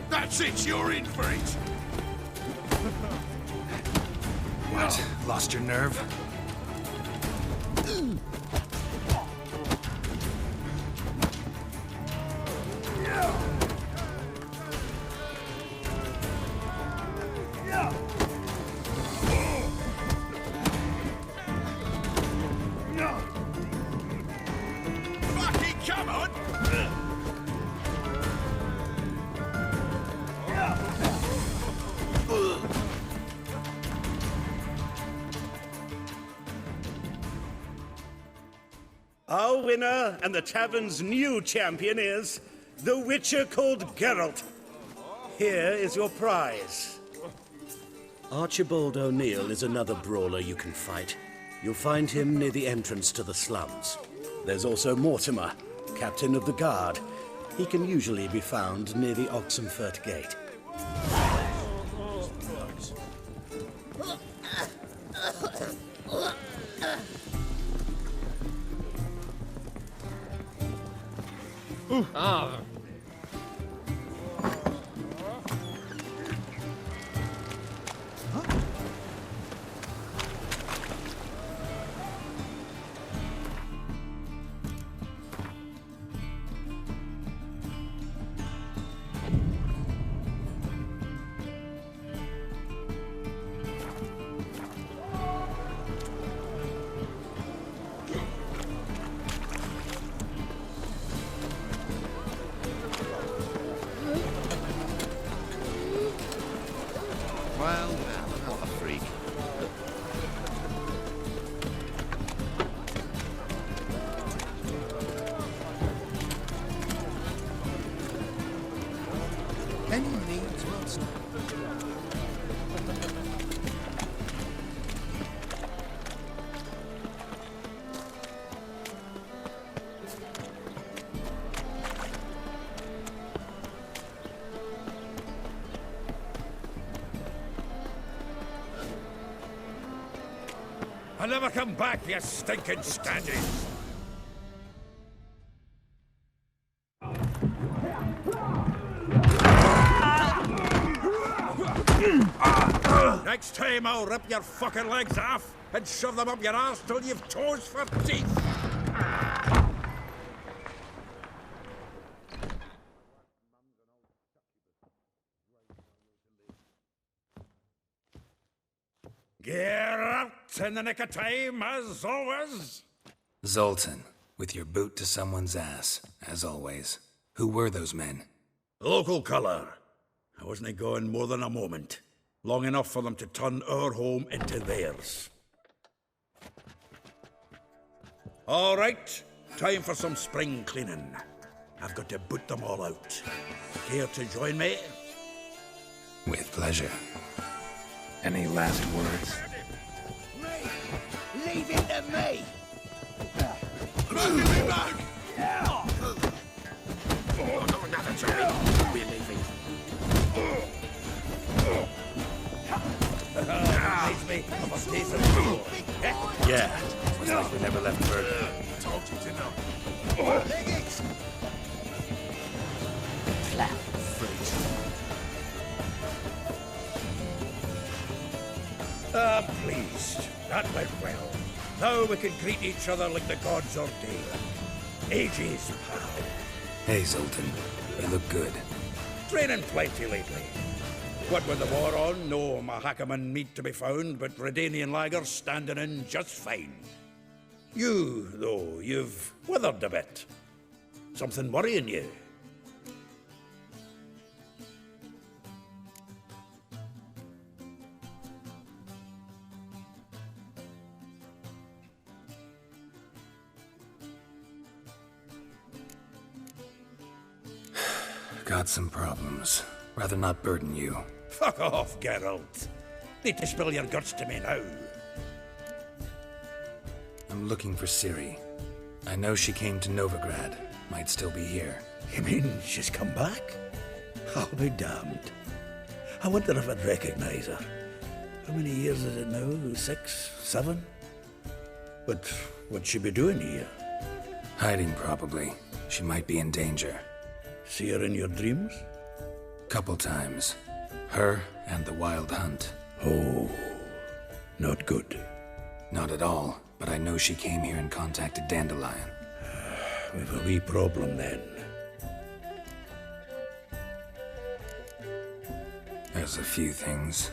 That's it, you're in for it! What? Lost your nerve? Fucking come on! Our winner and the tavern's new champion is the Witcher called Geralt. Here is your prize. Archibald O'Neill is another brawler you can fight. You'll find him near the entrance to the slums. There's also Mortimer, captain of the guard. He can usually be found near the Oxenfurt Gate. Ah. Well, I'm not a freak. Any needs must. I'll never come back, you stinking standies! Next time I'll rip your fucking legs off and shove them up your arse till you've toes for teeth! Geralt in the nick of time, as always. Zoltan, with your boot to someone's ass, as always. Who were those men? Local colour. I wasn't going more than a moment. Long enough for them to turn our home into theirs. All right, time for some spring cleaning. I've got to boot them all out. Care to join me? With pleasure. Any last words? Leave it to me! Give me back! Another try. We're leaving. Reminds me of a decent fool. Yeah, it's like we never left Bergen. told you to know. Leg it! Flap. Pleased. That went well. Now we can greet each other like the gods ordain. Ages, pal. Hey, Zoltan. You look good. Training plenty lately. What with the war on, no Mahakaman meat to be found, but Redanian lagers standing in just fine. You, though, you've withered a bit. Something worrying you? Got some problems. Rather not burden you. Fuck off, Geralt. Need to spill your guts to me now. I'm looking for Ciri. I know she came to Novigrad. Might still be here. You mean she's come back? I'll be damned. I wonder if I'd recognize her. How many years is it now? 6? 7? But what'd she be doing here? Hiding, probably. She might be in danger. See her in your dreams? Couple times. Her and the Wild Hunt. Oh, not good. Not at all, but I know she came here and contacted Dandelion. We've a wee problem then. There's a few things.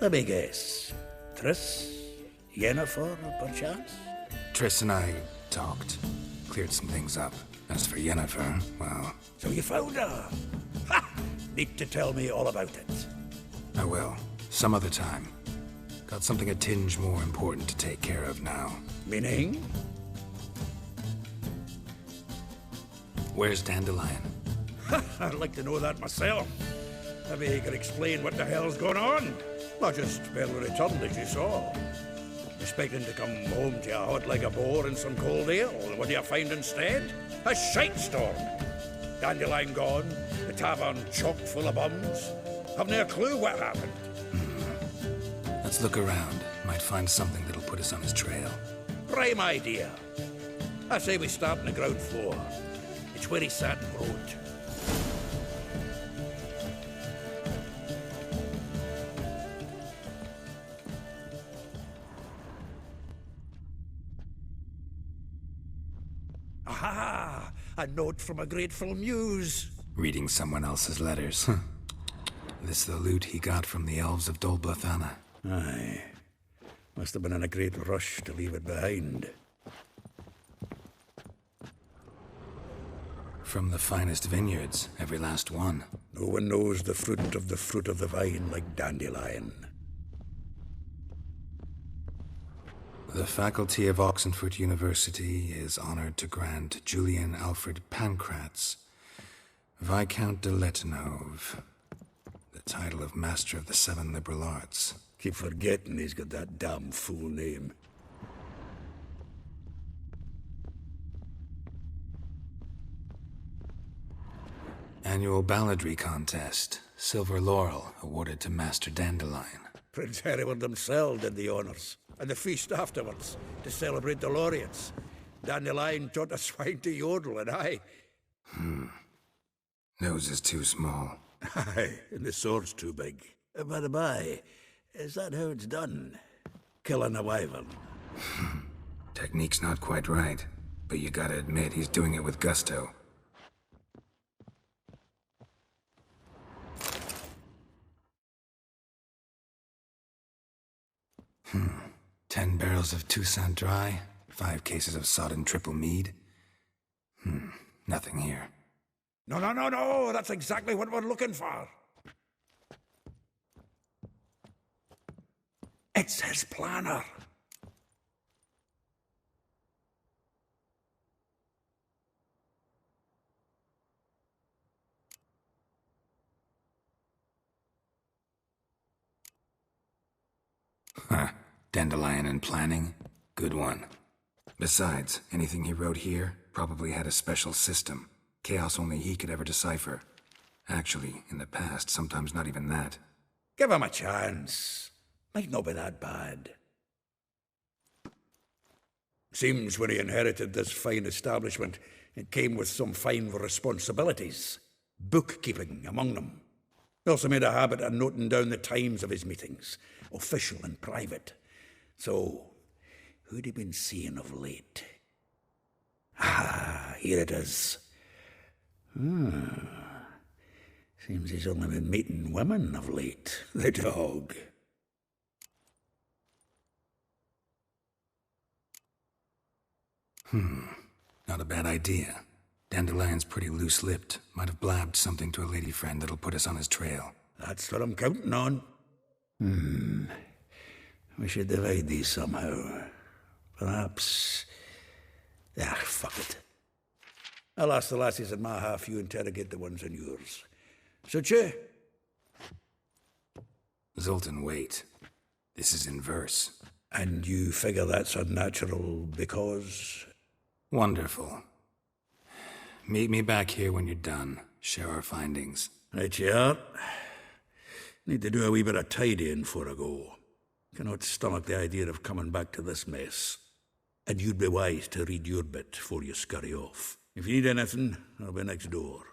Let me guess. Triss? Yennefer, perchance? Triss and I talked. Cleared some things up. As for Yennefer, well... So you found her? Ha! Need to tell me all about it. I will. Some other time. Got something a tinge more important to take care of now. Meaning? Where's Dandelion? I'd like to know that myself. Maybe you could explain what the hell's going on. Not just barely returned, as you saw. Expecting to come home to a hot like a boar in some cold ale, and what do you find instead? A shitestorm. Dandelion gone, the tavern chock full of bums. Haven't a clue what happened. Let's look around. Might find something that'll put us on his trail. Prime idea. I say we start on the ground floor. It's where he sat and wrote. Aha! A note from a grateful muse. Reading someone else's letters. This the loot he got from the elves of Dol Blathanna. Aye. Must have been in a great rush to leave it behind. From the finest vineyards, every last one. No one knows the fruit of the vine like Dandelion. The faculty of Oxenfurt University is honored to grant Julian Alfred Pancratz, Viscount de Letenhove, the title of Master of the Seven Liberal Arts. Keep forgetting he's got that damn fool name. Annual balladry contest. Silver laurel awarded to Master Dandelion. Prince Hereward himself did the honors, and the feast afterwards, to celebrate the laureates. Dandelion taught a swine to yodel, and I... Nose is too small. Aye, and the sword's too big. By the by, is that how it's done? Killing a wyvern? Technique's not quite right, but you gotta admit he's doing it with gusto. — 10 barrels of Toussaint Dry, 5 cases of sodden triple mead. Nothing here. No, that's exactly what we're looking for. It's his planner. Huh. Dandelion and planning? Good one. Besides, anything he wrote here probably had a special system. Chaos only he could ever decipher. Actually, in the past, sometimes not even that. Give him a chance. Might not be that bad. Seems when he inherited this fine establishment, it came with some fine responsibilities, bookkeeping among them. He also made a habit of noting down the times of his meetings, official and private. So, who'd he been seeing of late? Ah, here it is. Seems he's only been meeting women of late, the dog. Not a bad idea. Dandelion's pretty loose-lipped. Might have blabbed something to a lady friend that'll put us on his trail. That's what I'm counting on. We should divide these somehow. Perhaps... fuck it. I'll ask the lassies in my half, you interrogate the ones in yours. Suche? Zoltan, wait. This is in verse. And you figure that's unnatural because... Wonderful. Meet me back here when you're done. Share our findings. Right you are. Need to do a wee bit of tidying before I go. Cannot stomach the idea of coming back to this mess. And you'd be wise to read your bit before you scurry off. If you need anything, I'll be next door.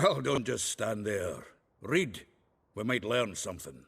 Well, don't just stand there. Read. We might learn something.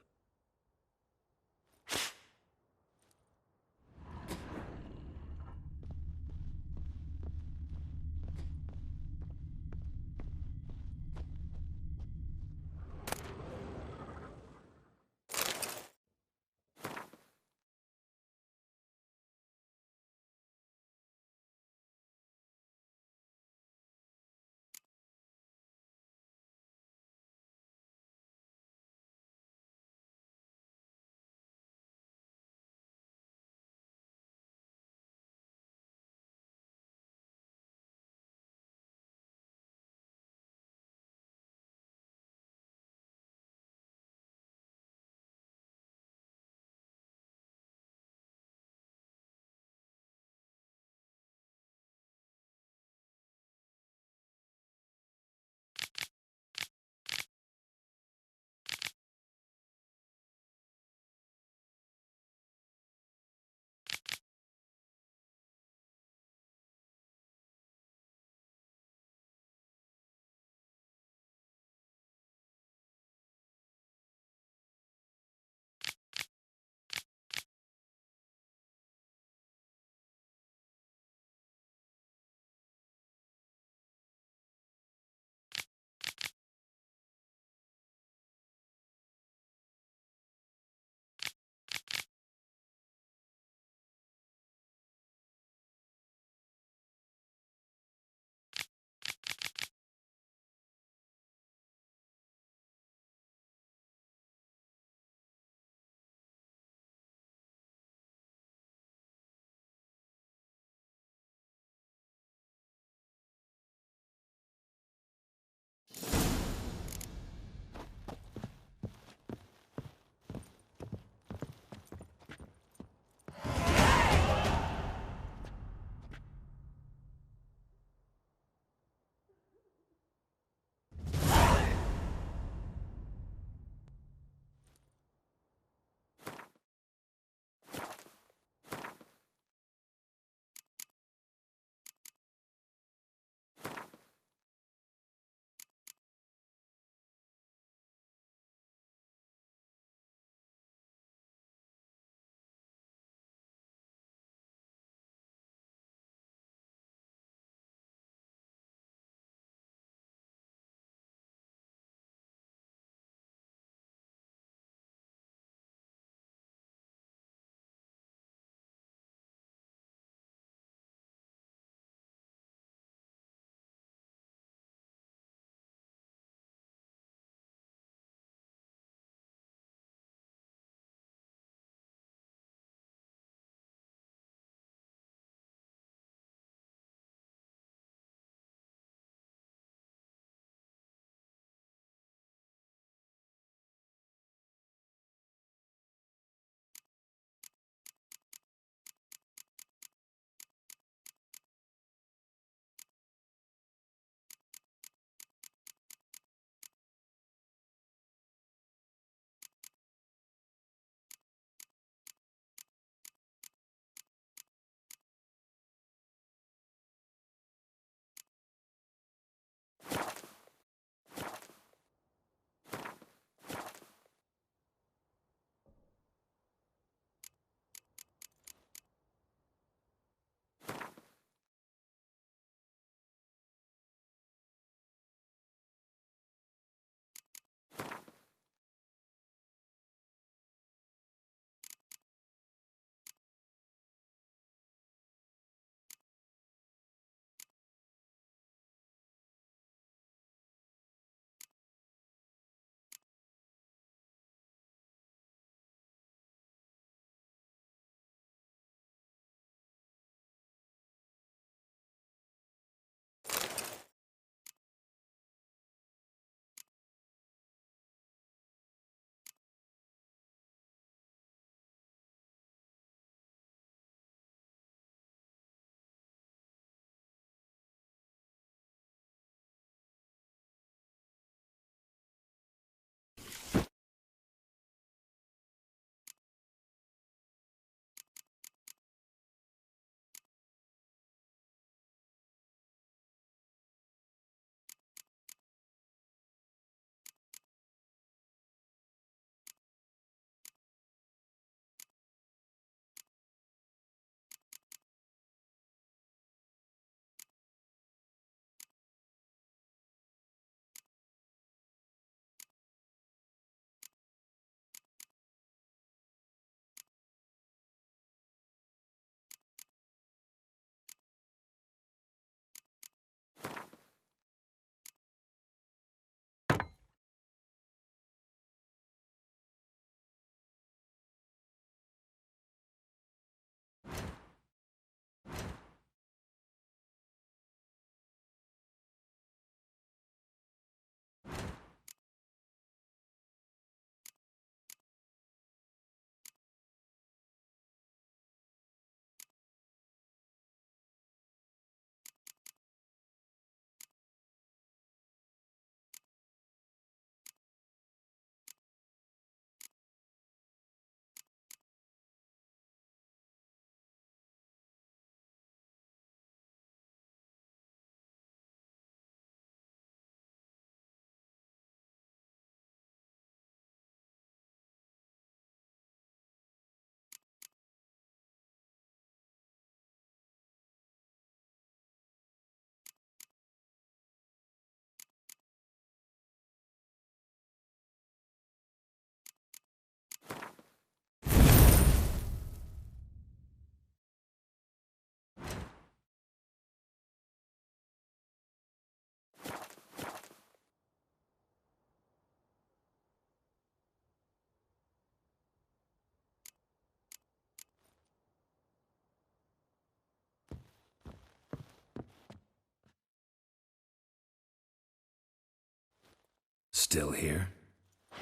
Still here?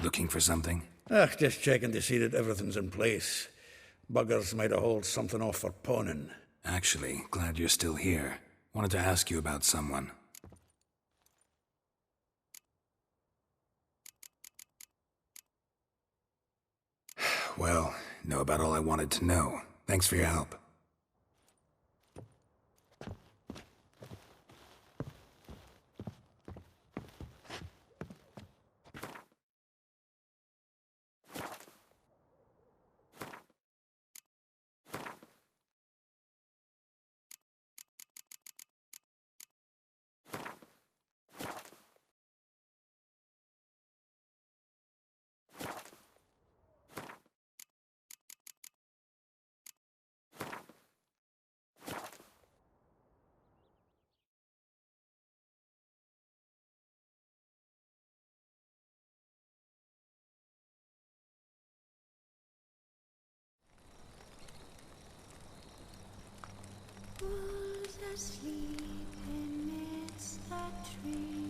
Looking for something? Just checking to see that everything's in place. Buggers might have hauled something off for pawning. Actually, glad you're still here. Wanted to ask you about someone. Well, know about all I wanted to know. Thanks for your help. Was asleep amidst the trees.